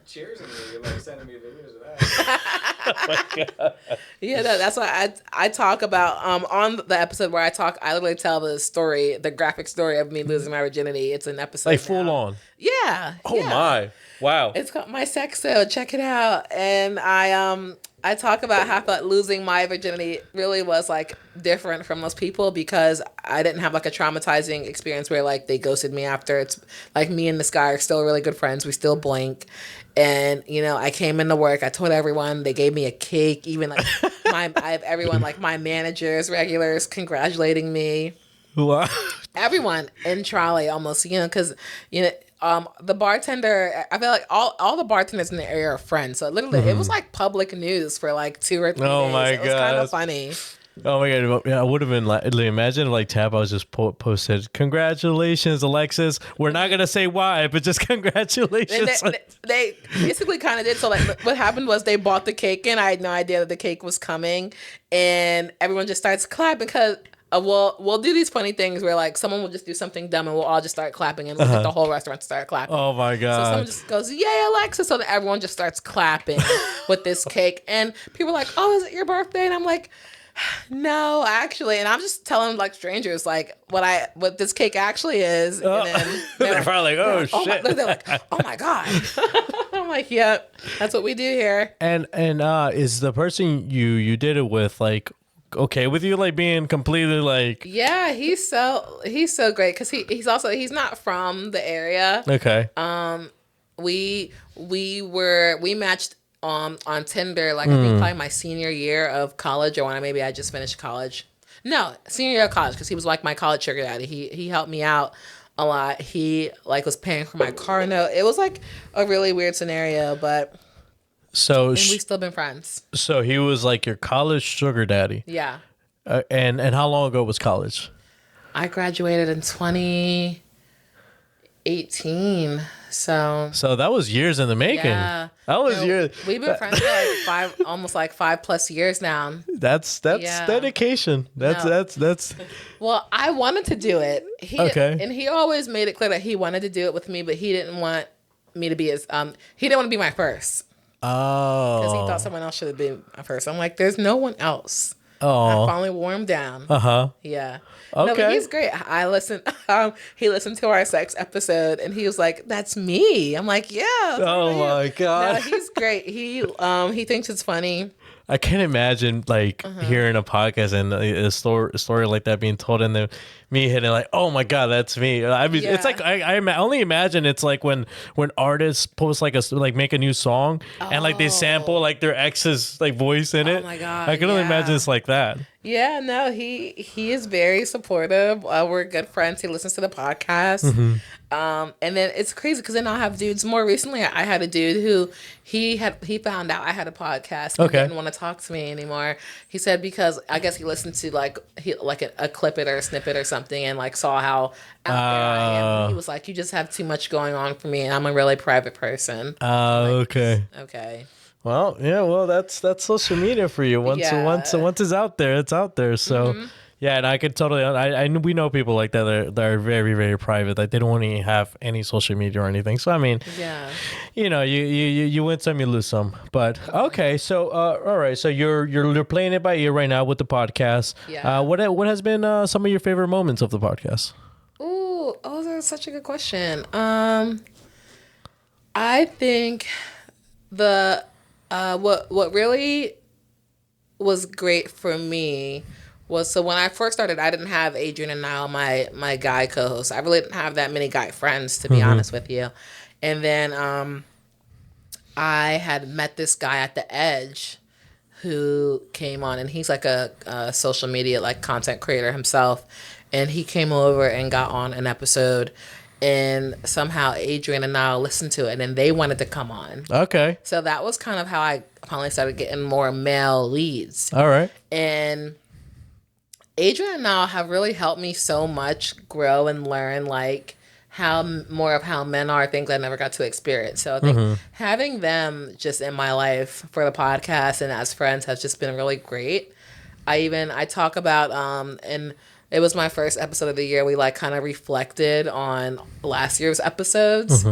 Cheers and you're like sending me videos of that. Yeah, that's why I talk about on the episode where I literally tell the story, the graphic story of me losing my virginity. It's an episode Like, full now. on. Yeah. Oh, yeah. my. Wow. It's called My Sex So. Check it out. And I talk about how I thought losing my virginity really was like different from most people because I didn't have like a traumatizing experience where like they ghosted me after. It's like me and this guy are still really good friends. We still blink. And, you know, I came into work. I told everyone. They gave me a cake. Even like I have everyone, like my managers, regulars, congratulating me. Wow. Everyone in Trolley almost, you know, because, you know, the bartender, I feel like all the bartenders in the area are friends. So literally, it was like public news for like 2 or 3 days. Oh my It was kind God. of funny. Oh my god! Yeah, I would have been like, imagine if, like Tab, I was just posted, "Congratulations, Alexis." We're not gonna say why, but just And congratulations. they basically kind of did. So like, what happened was they bought the cake in. I had no idea that the cake was coming, and everyone just starts clapping because. We'll do these funny things where like someone will just do something dumb and we'll all just start clapping and look at the whole restaurant start clapping. Oh my So someone god! just goes, "Yay, Alexis!" So that everyone just starts clapping with this cake, and people are like, "Oh, is it your birthday?" And I'm like, "No, actually." And I'm just telling like strangers like what this cake actually is, and then They're probably like, "Oh shit!" they're like, "Oh my god!" I'm like, "Yep, that's what we do here." And is the person you did it with like okay with you like being completely like Yeah, he's so great because he's not from the area. okay? We matched on Tinder like I think probably my senior year of college or when maybe I just finished college. No, senior year of college because he was like my college sugar daddy. He helped me out a lot. He like was paying for my car note. It was like a really weird scenario, but So and we've still been friends. so he was like your college sugar daddy. Yeah. And how long ago was college? I graduated in 2018. So that was years in the making. yeah. That was So years. We've been friends for like almost like 5+ years now. That's Yeah. dedication. That's No. that's Well, I wanted to do it. Okay. And he always made it clear that he wanted to do it with me, but he didn't want me to be his he didn't want to be my first. Because he oh thought someone else should have been my first. I'm like, there's no one else. I oh finally wore him down. uh-huh. Yeah. No, but Okay. he's great. I listened. He listened to our sex episode, and he was like, "That's me." I'm like, "Yeah." Oh my No, god. he's great. He thinks it's funny. I can't imagine like hearing a podcast and a story like that being told and then me hitting like, oh my god, that's me. I mean, it's Yeah. like I only imagine it's like when artists post like make a new song and like they sample like their ex's like voice in it. Oh my God, I can only yeah. imagine it's like that. Yeah, no, he is very supportive. We're good friends. He listens to the podcast. Mm-hmm. And then it's crazy because then I'll have dudes. More recently, I had a dude who he found out I had a podcast. And Okay. didn't want to talk to me anymore. He said because I guess he listened to a clip it or a snippet or something and like saw how out there I am. He was like, "You just have too much going on for me, and I'm a really private person." Okay. Okay. Well, yeah, well that's social media for you. Once Yeah. once it's out there, it's out there. So yeah, and I could totally we know people like that that are very, very private. Like they don't want to have any social media or anything. So I mean, Yeah. you know, you win some, you lose some. But okay, so all right, so you're playing it by ear right now with the podcast. Yeah. What has been some of your favorite moments of the podcast? Ooh, oh, that's such a good question. I think the what really was great for me was so when I first started, I didn't have Adrian and Nichole, my guy co-hosts. I really didn't have that many guy friends, to be honest with you. And then I had met this guy at the Edge who came on, and he's like a social media like content creator himself. and he came over and got on an episode, and somehow Adrian and Nichole listened to it, and then they wanted to come on. Okay. So that was kind of how I finally started getting more male leads. All right. And Adrian and Nichole have really helped me so much grow and learn, like, how more of how men are, things I never got to experience. So I think having them just in my life for the podcast and as friends has just been really great. I talk about and it was my first episode of the year. We like kind of reflected on last year's episodes.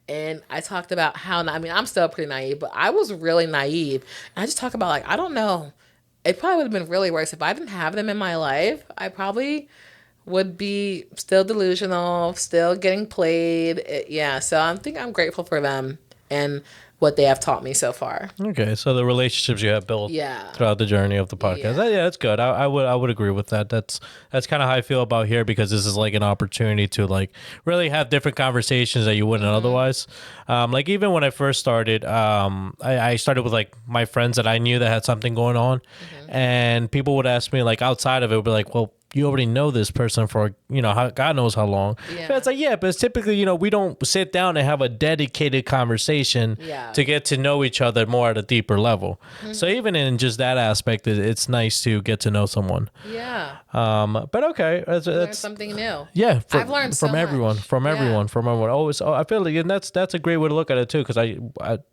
And I talked about how, I mean, I'm still pretty naive, but I was really naive. And I just talk about, like, I don't know. It probably would have been really worse if I didn't have them in my life. I probably would be still delusional, still getting played. Yeah, so I think I'm grateful for them and what they have taught me so far. Okay, so the relationships you have built Yeah. throughout the journey of the podcast. Yeah, that's good. I would agree with that. That's kind of how I feel about here, because this is like an opportunity to like really have different conversations that you wouldn't otherwise. Like even when I first started, I started with like my friends that I knew that had something going on, and people would ask me like outside of it, would be like, well, you already know this person for, God knows how long. Yeah. But it's like, yeah, but it's typically, we don't sit down and have a dedicated conversation to get to know each other more at a deeper level. So even in just that aspect, it's nice to get to know someone. Yeah. But okay. Learn That's something new. yeah. I've learned so from everyone, much. from everyone. Always, I feel like, and that's a great way to look at it too. Because I,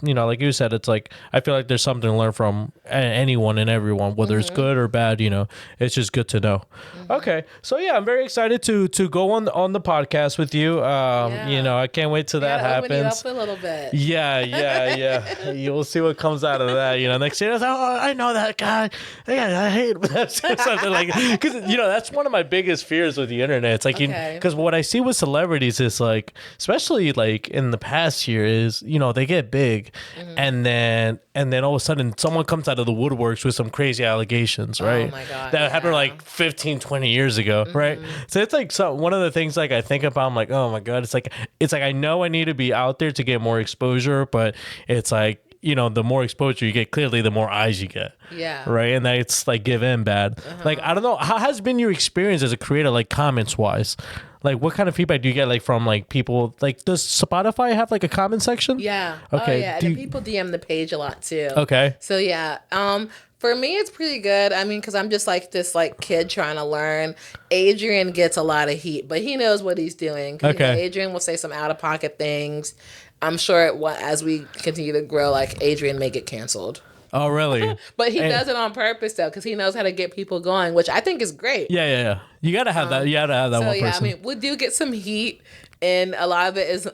like you said, it's like I feel like there's something to learn from anyone and everyone, whether it's good or bad. It's just good to know. Okay, so yeah, I'm very excited to go on the podcast with you. I can't wait till that Open you happens. up a little bit. Yeah. You'll see what comes out of that. Next year, I know that guy. Yeah, I hate him. That's something like, because that's one of my biggest fears with the internet. It's like because what I see with celebrities is like, especially like in the past year, is they get big, and then all of a sudden someone comes out of the woodworks with some crazy allegations, right? Oh my God, that happened like 15, 20 years ago, right? So it's like one of the things like I think about. I'm like, oh my God, it's like I know I need to be out there to get more exposure, but it's like, the more exposure you get, clearly the more eyes you get. Yeah. Right. And that's like give in bad. Like, I don't know. How has been your experience as a creator, like comments wise? Like, what kind of feedback do you get, like, from like people? Like, does Spotify have like a comment section? Yeah. Okay. Oh, yeah. And people DM the page a lot too. Okay. So yeah. For me, it's pretty good. I mean, because I'm just like this like kid trying to learn. Adrian gets a lot of heat, but he knows what he's doing. Okay. Adrian will say some out of pocket things. I'm sure as we continue to grow, like Adrian may get canceled. Oh, really? But he does it on purpose though, because he knows how to get people going, which I think is great. Yeah. You gotta have that. You gotta have that So one yeah, person. I mean, we do get some heat, and a lot of it is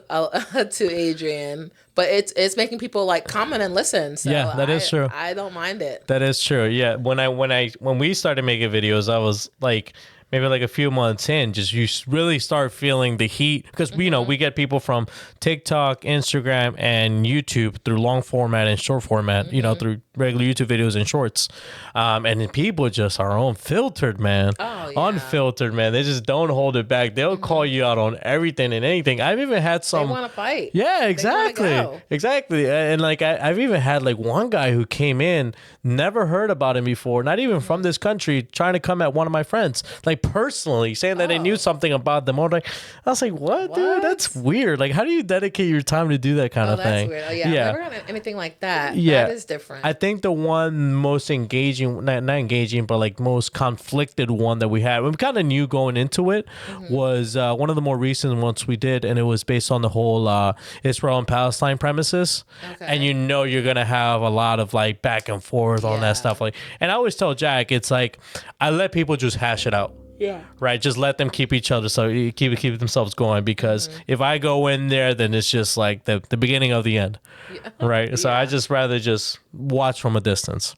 to Adrian, but it's making people like comment and listen. So Yeah, that is true. I don't mind it. That is true. Yeah. When we started making videos, I was like, maybe like a few months in, just you really start feeling the heat, because we get people from TikTok, Instagram, and YouTube through long format and short format, through regular YouTube videos and shorts, and then people just are unfiltered, man. Oh, yeah. Unfiltered, man. They just don't hold it back. They'll call you out on everything and anything. I've even had some. They want to fight. Yeah, exactly. go. Exactly. And like I've even had like one guy who came in, never heard about him before, not even from this country, trying to come at one of my friends, like personally saying that they knew something about them. I was like, what, dude? That's weird. Like, how do you dedicate your time to do that kind of thing? That's weird. Oh, yeah. I've never had anything like that. Yeah. That is different. I think the one most engaging, not engaging, but like most conflicted one that we had, we kind of knew going into it, was one of the more recent ones we did, and it was based on the whole Israel and Palestine premises. Okay. And you're going to have a lot of like back and forth on that stuff. Like, and I always tell Jack, it's like, I let people just hash it out. Yeah. Right. Just let them keep each other. So you keep themselves going, because if I go in there, then it's just like the beginning of the end. Yeah. Right. So I just rather just watch from a distance.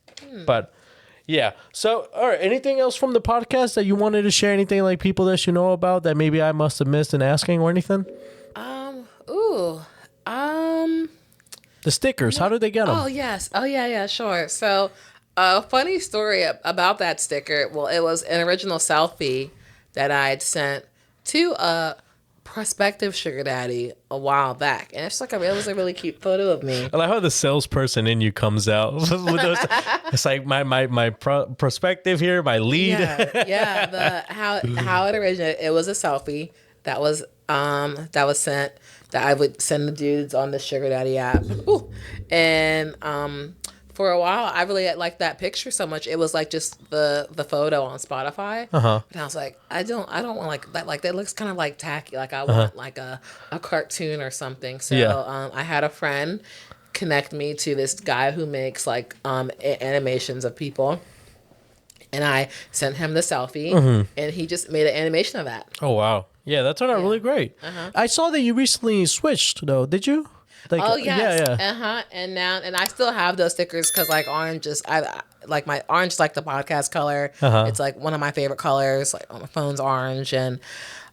But yeah. So, all right. Anything else from the podcast that you wanted to share? Anything like people that you know about that maybe I must have missed in asking or anything? The stickers. How did they get them? Oh, yes. Oh, yeah, sure. So, a funny story about that sticker. Well, it was an original selfie that I had sent to prospective sugar daddy a while back, and it's like it was a really cute photo of me. I like how the salesperson in you comes out. With those, it's like my perspective here, my lead. Yeah. How it originated. It was a selfie that was sent, that I would send the dudes on the sugar daddy app. Ooh. And for a while, I really liked that picture so much. It was like just the photo on Spotify. And I was like, I don't want like that. Like that looks kind of like tacky. Like I want like a cartoon or something. So I had a friend connect me to this guy who makes like animations of people. And I sent him the selfie, and he just made an animation of that. Oh, wow. Yeah, that turned out really great. I saw that you recently switched, though. Did you? Like, oh yes, yeah. And I still have those stickers because like orange is I like my orange is like the podcast color. It's like one of my favorite colors. Like on my phone's orange, and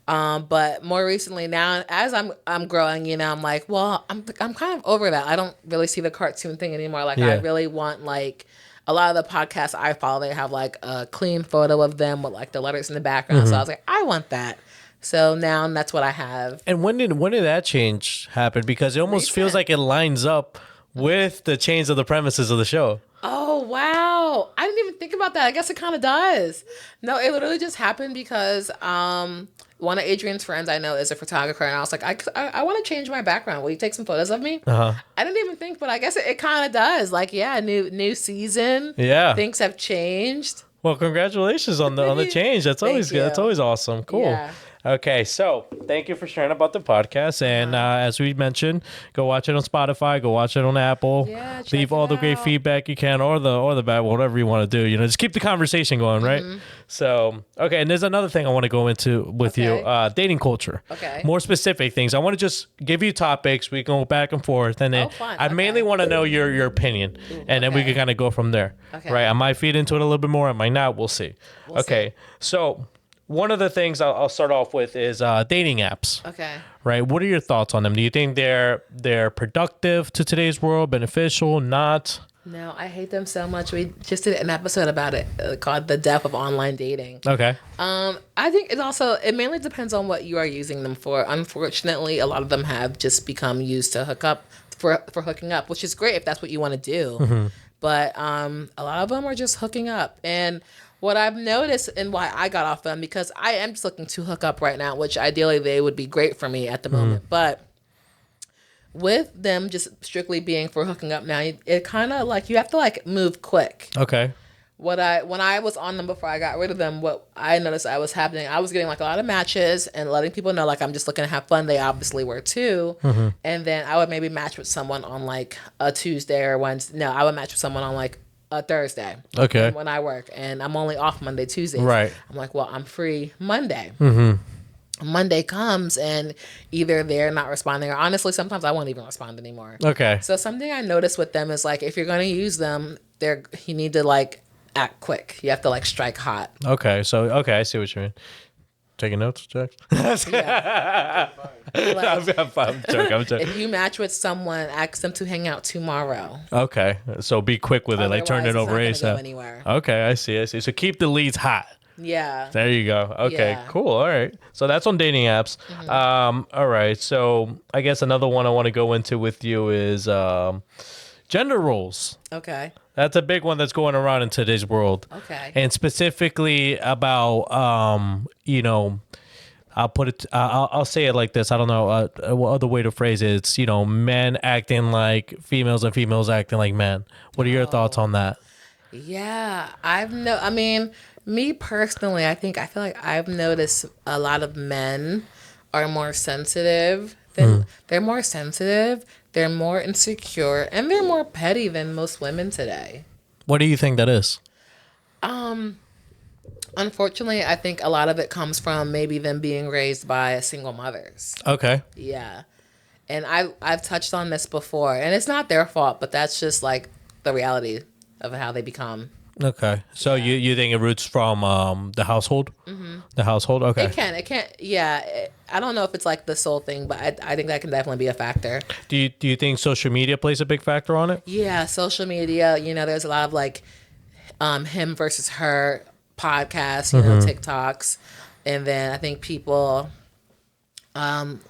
but more recently now as I'm growing, you know, I'm like, well, I'm kind of over that. I don't really see the cartoon thing anymore. Like I really want like a lot of the podcasts I follow, they have like a clean photo of them with like the letters in the background. So I was like, I want that. So now that's what I have. And when did that change happen? Because it almost feels like it lines up with the change of the premises of the show. Oh, wow. I didn't even think about that. I guess it kind of does. No, it literally just happened because one of Adrian's friends I know is a photographer, and I was like, I want to change my background. Will you take some photos of me? I didn't even think, but I guess it kind of does. Like, yeah, new season. Yeah. Things have changed. Well, congratulations on the change. That's always good. That's always awesome. Cool. Yeah. Okay, so thank you for sharing about the podcast. And as we mentioned, go watch it on Spotify, go watch it on Apple. Yeah, leave all the great feedback you can, or the bad, whatever you want to do. You know, just keep the conversation going, right? So, okay, and there's another thing I want to go into with you, dating culture. Okay. More specific things. I want to just give you topics. We can go back and forth, and then I mainly want to know your opinion, and then we can kind of go from there. Okay. Right? I might feed into it a little bit more. I might not. We'll see. We'll see. So one of the things I'll start off with is dating apps. Okay. Right. What are your thoughts on them? Do you think they're productive to today's world, beneficial, not? No, I hate them so much. We just did an episode about it called "The Death of Online Dating." Okay. I think it mainly depends on what you are using them for. Unfortunately, a lot of them have just become used to hook up for hooking up, which is great if that's what you want to do. But a lot of them are just hooking up. And what I've noticed and why I got off them, because I am just looking to hook up right now, which ideally they would be great for me at the moment. But with them just strictly being for hooking up now, it kind of like you have to like move quick. Okay. When I was on them before I got rid of them, what I noticed I was getting like a lot of matches and letting people know like I'm just looking to have fun. They obviously were too. And then I would maybe match with someone on like a Tuesday or Wednesday. No, I would match with someone on like a Thursday. Okay. When I work and I'm only off Monday, Tuesday. Right. I'm like, well, I'm free Monday. Monday comes and either they're not responding, or honestly, sometimes I won't even respond anymore. Okay. So something I noticed with them is like, if you're going to use them, you need to like act quick. You have to like strike hot. Okay. So, I see what you mean. Taking notes, Jack? Yeah. I'm joking. If you match with someone, ask them to hang out tomorrow. Okay. So be quick with it. Like turn it over ASAP. Okay, I see. So keep the leads hot. Yeah. There you go. Okay, yeah. Cool. All right. So that's on dating apps. All right. So I guess another one I want to go into with you is gender roles. Okay. That's a big one that's going around in today's world. Okay. And specifically about, I'll say it like this. I don't know what other way to phrase it. It's, men acting like females and females acting like men. What are your thoughts on that? Yeah, me personally, I feel like I've noticed a lot of men are more sensitive. They're more sensitive. They're more insecure, and they're more petty than most women today. What do you think that is? Unfortunately, I think a lot of it comes from maybe them being raised by single mothers. Okay. Yeah. And I've touched on this before, and it's not their fault, but that's just like the reality of how they become. Okay. So you think it roots from the household? The household? Okay. It can't. Yeah. I don't know if it's like the sole thing, but I think that can definitely be a factor. Do you think social media plays a big factor on it? Yeah. Social media, there's a lot of like him versus her podcasts, TikToks. And then I think people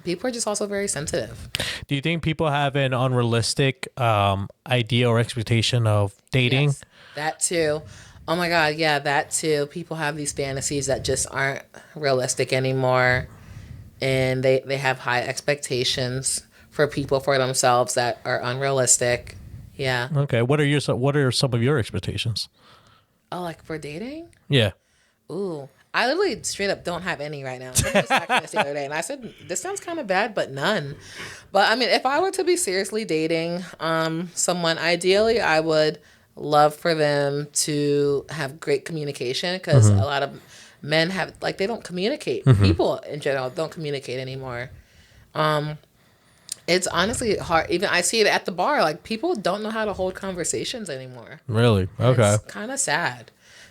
People are just also very sensitive. Do you think people have an unrealistic idea or expectation of dating? Yes, that too. Oh my God, yeah, that too. People have these fantasies that just aren't realistic anymore. And they have high expectations for people, for themselves, that are unrealistic. Yeah. Okay. What are some of your expectations? Oh, like for dating? Yeah. Ooh. I literally straight up don't have any right now. Someone was asking this the other day, and I said, this sounds kind of bad, but none. But I mean, if I were to be seriously dating someone, ideally, I would love for them to have great communication, because a lot of men have, like, they don't communicate. People in general don't communicate anymore. It's honestly hard. Even I see it at the bar. Like, people don't know how to hold conversations anymore. Really? Okay. It's kind of sad.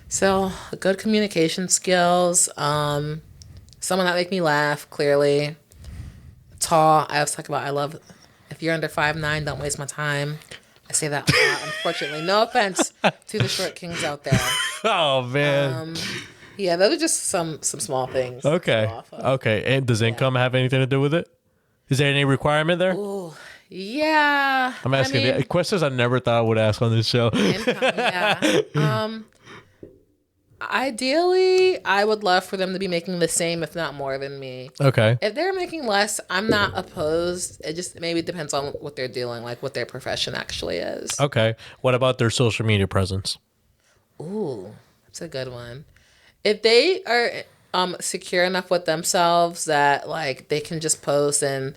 So, good communication skills. Someone that make me laugh, clearly. Tall. I always talk about, I love, if you're under 5'9", don't waste my time. I say that a lot, unfortunately. No offense to the short kings out there. Oh, man. Yeah, those are just some small things. Okay. to go off of. Okay. And does income have anything to do with it? Is there any requirement there? Ooh, yeah. I'm asking the questions I never thought I would ask on this show. Income, yeah. Ideally, I would love for them to be making the same, if not more, than me. Okay. If they're making less, I'm not opposed. It just maybe depends on what they're doing, like what their profession actually is. Okay. What about their social media presence? Ooh, that's a good one. If they are secure enough with themselves that, like, they can just post, and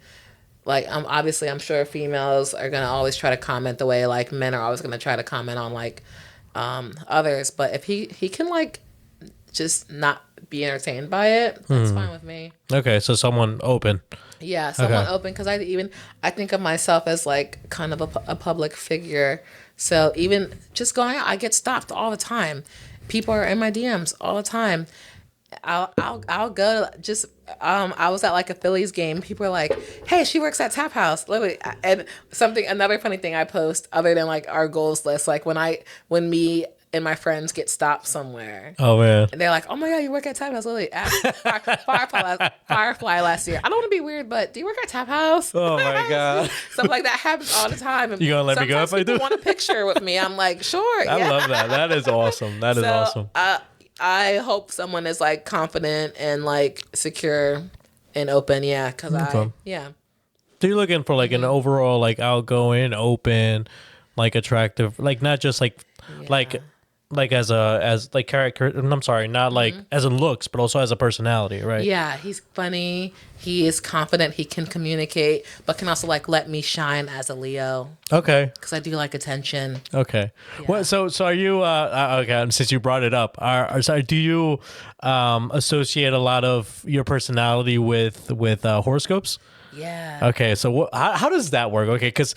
like, obviously I'm sure females are gonna always try to comment the way, like, men are always gonna try to comment on, like, others. But if he can, like, just not be entertained by it, that's fine with me. Okay, so someone open. Yeah, someone open, because I think of myself as, like, kind of a public figure. So even just going out, I get stopped all the time. People are in my DMs all the time. I'll go to just I was at, like, a Phillies game. People are like, "Hey, she works at Tap House." Literally, and another funny thing I post, other than, like, our goals list, like when me and my friends get stopped somewhere. Oh, man. And they're like, "Oh my God, you work at Tap House?" Literally, at Firefly last year. I don't want to be weird, but do you work at Tap House? Oh, my God. Stuff like that happens all the time. And You gonna let me go if I do? People want a picture with me. I'm like, sure. I love that. That is awesome. That is awesome. I hope someone is, like, confident and, like, secure and open. Yeah, because Okay. yeah. So you're looking for, like, an overall, like, outgoing, open, like, attractive, like, not just like as character. I'm sorry, not like as in looks, but also as a personality, right? Yeah, he's funny. He is confident. He can communicate, but can also, like, let me shine as a Leo, Okay. because I do like attention. Okay. Yeah. Well, so are you? Okay. Since you brought it up, do you associate a lot of your personality with horoscopes? Yeah. Okay. So how does that work? Okay, because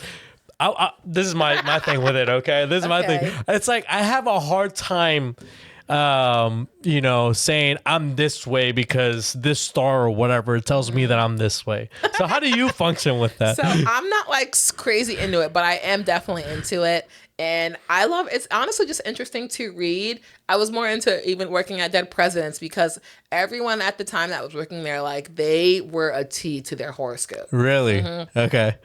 this is my thing with it. Okay, this is my thing. Okay. It's like I have a hard time, saying I'm this way because this star or whatever tells me that I'm this way. So how do you function with that? So I'm not, like, crazy into it, but I am definitely into it. And I love it's honestly just interesting to read. I was more into even working at Dead Presidents, because everyone at the time that was working there, like, they were a T to their horoscope. Really? Okay.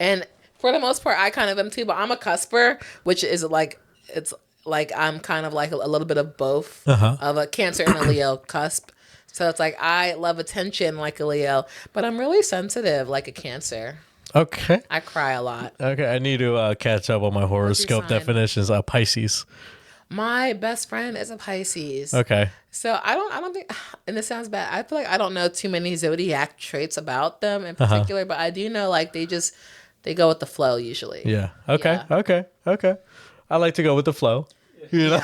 And for the most part, I kind of am too, but I'm a cusper, which is like, it's like I'm kind of like a little bit of both, of a Cancer and a Leo cusp. So it's like I love attention like a Leo, but I'm really sensitive like a Cancer. Okay. I cry a lot. Okay. I need to catch up on my horoscope sign? definitions. Pisces. My best friend is a Pisces. Okay. So I don't think, and this sounds bad, I feel like I don't know too many zodiac traits about them in particular, but I do know, like, they go with the flow usually. Yeah. Okay. Yeah. Okay. I like to go with the flow. You know,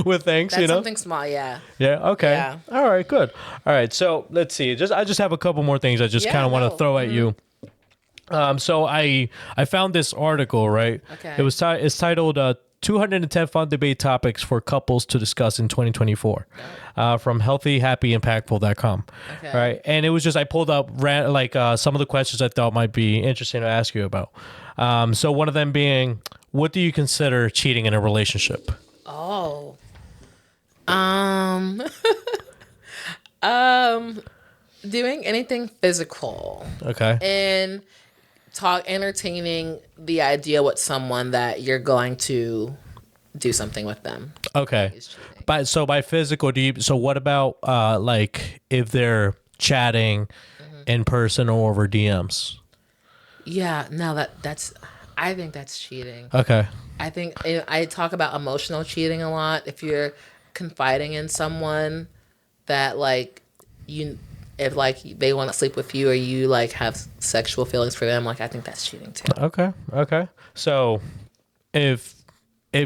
with things. That's you know, something small. Yeah. Yeah. Okay. Yeah. All right. Good. All right. So let's see. I just have a couple more things I just Yeah, kind of want no. to throw at you. So I found this article, right? Okay. It's titled 210 fun debate topics for couples to discuss in 2024 from healthyhappyimpactful.com. Okay. All right. And it was just, I pulled up some of the questions I thought might be interesting to ask you about. So one of them being, what do you consider cheating in a relationship? Oh. doing anything physical Okay. and entertaining the idea with someone that you're going to do something with them. Okay. Is cheating. By physical, so what about like if they're chatting in person or over DMs? Yeah, no, that's I think that's cheating. Okay. I think I talk about emotional cheating a lot. If you're confiding in someone that like if like they want to sleep with you or you like have sexual feelings for them, like I think that's cheating too. Okay. So if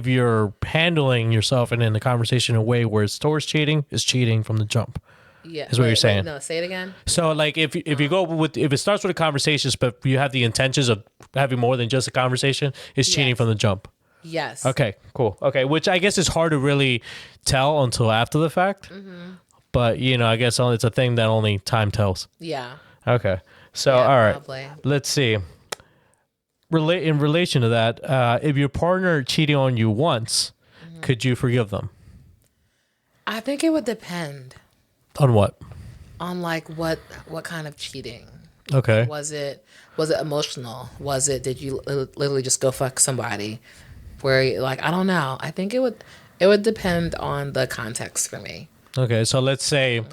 you're handling yourself and in the conversation in a way where it's towards cheating, it's cheating from the jump. Yeah, is what you're saying. No, say it again. So like if you go with, if it starts with a conversation, but you have the intentions of having more than just a conversation, it's cheating Yes. from the jump. Yes. Okay, cool. Okay, which I guess is hard to really tell until after the fact. But I guess it's a thing that only time tells. Yeah. Okay, so Yeah, all right, probably. let's see. In relation to that, if your partner cheating on you once, could you forgive them? I think it would depend On what? on like what kind of cheating. Okay. Was it emotional? Did you literally just go fuck somebody? Where like I don't know. I think it would depend on the context for me. Okay, so let's say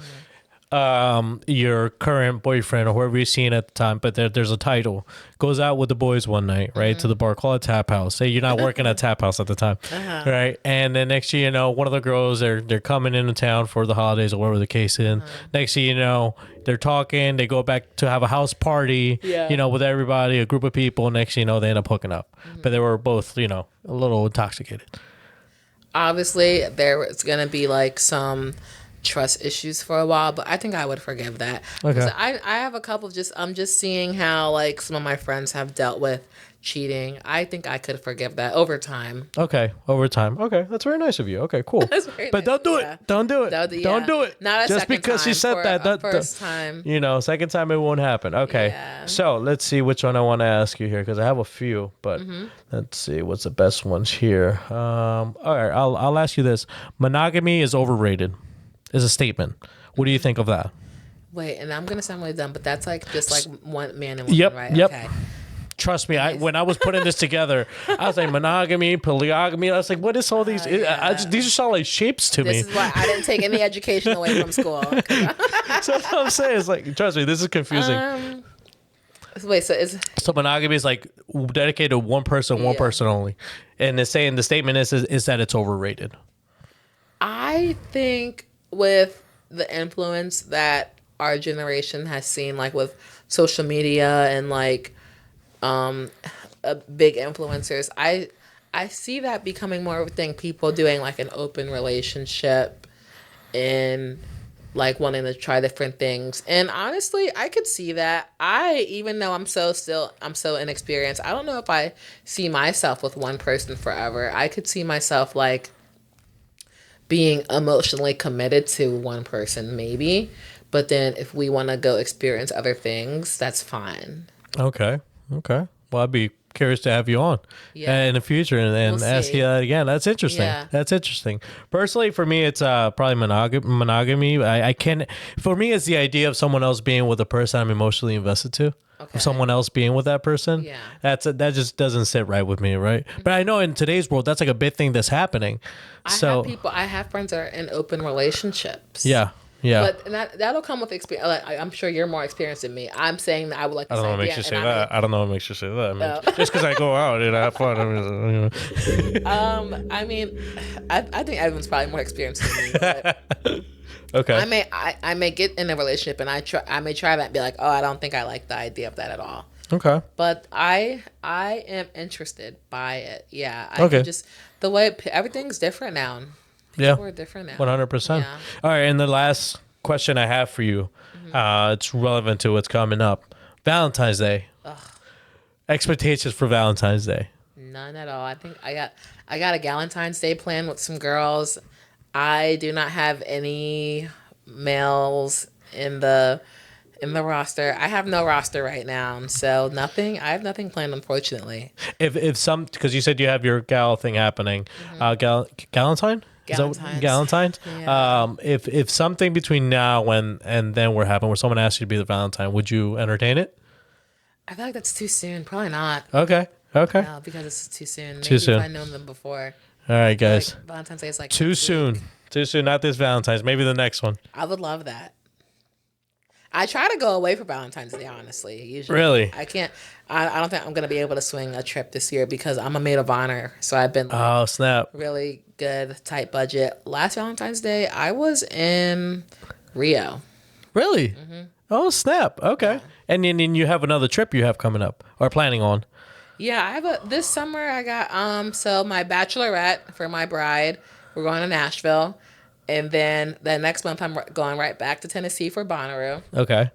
your current boyfriend or whoever you're seeing at the time, but there's a title, goes out with the boys one night, right, to the bar, call it Tap House. Say you're not working at Tap House at the time, right? And then next thing you know, one of the girls, they're coming into town for the holidays or whatever the case is. Next thing you know, they're talking, they go back to have a house party, with everybody, a group of people. Next thing you know, they end up hooking up. But they were both, a little intoxicated. Obviously, there's gonna be like some trust issues for a while, but I think I would forgive that. Okay. 'Cause I have a couple I'm just seeing how like some of my friends have dealt with cheating. I think I could forgive that over time. Okay, over time. Okay, that's very nice of you. Okay, cool. That's very But nice, don't do yeah. it. Don't do it. That would- Don't yeah. do it. Not a Just second because she time, said for that. a first time. Second time it won't happen. Okay. Yeah. So let's see which one I want to ask you here because I have a few, but let's see what's the best ones here. All right, I'll ask you this: monogamy is overrated. Is a statement. What do you think of that? Wait, and I'm gonna sound really dumb, but that's like just like one man and woman, Yep, right? yep. Okay. Trust me, when I was putting this together, I was like monogamy, polygamy. I was like, what is all these? These are all like shapes to me. This is why I didn't take any education away from school. So that's what I'm saying. It's like, trust me, this is confusing. Wait, So monogamy is like dedicated to one person only, and it's saying the statement is that it's overrated. I think with the influence that our generation has seen, like with social media and like big influencers, I see that becoming more of a thing. People doing like an open relationship and like wanting to try different things. And honestly, I could see that. Even though I'm so inexperienced, I don't know if I see myself with one person forever. I could see myself like being emotionally committed to one person maybe, but then if we want to go experience other things, that's fine. Okay. Well, I'd be curious to have you on in the future and We'll ask see. you that again. That's interesting. Yeah. That's interesting. Personally, for me, it's probably monogamy. I can. For me, it's the idea of someone else being with a person I'm emotionally invested to. Okay. Of someone else being with that person. Yeah. That just doesn't sit right with me, right? But I know in today's world, that's like a big thing that's happening. I have friends that are in open relationships. Yeah. But that'll come with experience. Like, I'm sure you're more experienced than me. I'm saying that I would like to I don't know what makes you say that. I don't know what makes you say that. I mean, just because I go out and I have fun. I mean, I think everyone's probably more experienced than me. But Okay. I may get in a relationship and I may try that and be like, oh, I don't think I like the idea of that at all. Okay. But I am interested by it. Yeah. Okay. Just the way everything's different now. Yeah. We're different now. 100%. Yeah. All right, and the last question I have for you, it's relevant to what's coming up. Valentine's Day. Expectations for Valentine's Day. None at all. I think I got a Galentine's Day plan with some girls. I do not have any males in the roster. I have no roster right now, so nothing. I have nothing planned, unfortunately. If some, because you said you have your gal thing happening, Galentine? Galentine's. Galentine's? Yeah. If something between now and then were happening where someone asked you to be the Valentine, would you entertain it? I feel like that's too soon. Probably not. Okay. No, because it's too soon. Maybe Too soon. if I'd known them before. All right, guys. Like, Valentine's Day is like Too next soon. week. Too soon. Not this Valentine's. Maybe the next one. I would love that. I try to go away for Valentine's Day, honestly. Usually. Really? I can't. I don't think I'm going to be able to swing a trip this year because I'm a maid of honor. So I've been like, Oh, snap. really good, tight budget. Last Valentine's Day, I was in Rio. Really? Mm-hmm. Oh, snap. Okay. Yeah. And then you have another trip you have coming up or planning on. Yeah, I have this summer I got so my bachelorette for my bride, we're going to Nashville. And then the next month I'm going right back to Tennessee for Bonnaroo. Okay.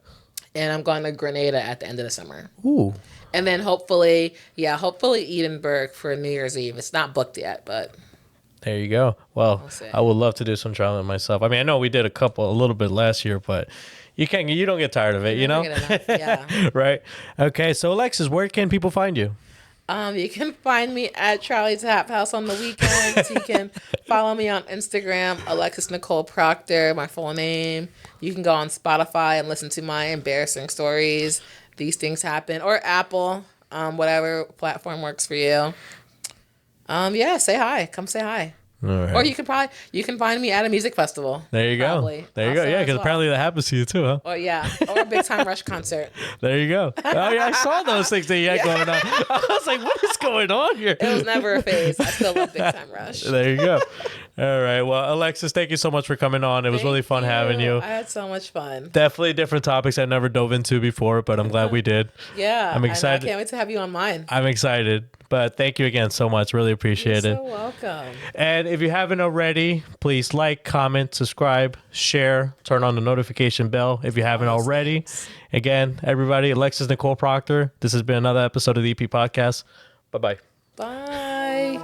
And I'm going to Grenada at the end of the summer. Ooh. And then hopefully Edinburgh for New Year's Eve. It's not booked yet, but There you go. Well, We'll see. I would love to do some traveling myself. I mean, I know we did a little bit last year, but you don't get tired of it, you know? never get enough. Yeah. Right. Okay. So Alexis, where can people find you? You can find me at Trolley Tap House on the weekends. You can follow me on Instagram, Alexis Nichole Proctor, my full name. You can go on Spotify and listen to my embarrassing stories. These things happen, or Apple, whatever platform works for you. Yeah, say hi. Come say hi. All right. Or you can find me at a music festival. There you go. Probably. There you go. Also Yeah, as because well. apparently that happens to you too, huh? Or a Big Time Rush concert. There you go. Oh yeah, I saw those things that you had going on. I was like, what is going on here? It was never a phase. I still love Big Time Rush. There you go. All right. Well, Alexis, thank you so much for coming on. It was really fun having you. I had so much fun. Definitely different topics I never dove into before, but I'm glad we did. Yeah. I'm excited. I can't wait to have you on mine. I'm excited. But thank you again so much. Really appreciate You're it. so welcome. And if you haven't already, please like, comment, subscribe, share, turn on the notification bell if you haven't already. Again, everybody, Alexis Nichole Proctor. This has been another episode of the EP Podcast. Bye-bye. Bye.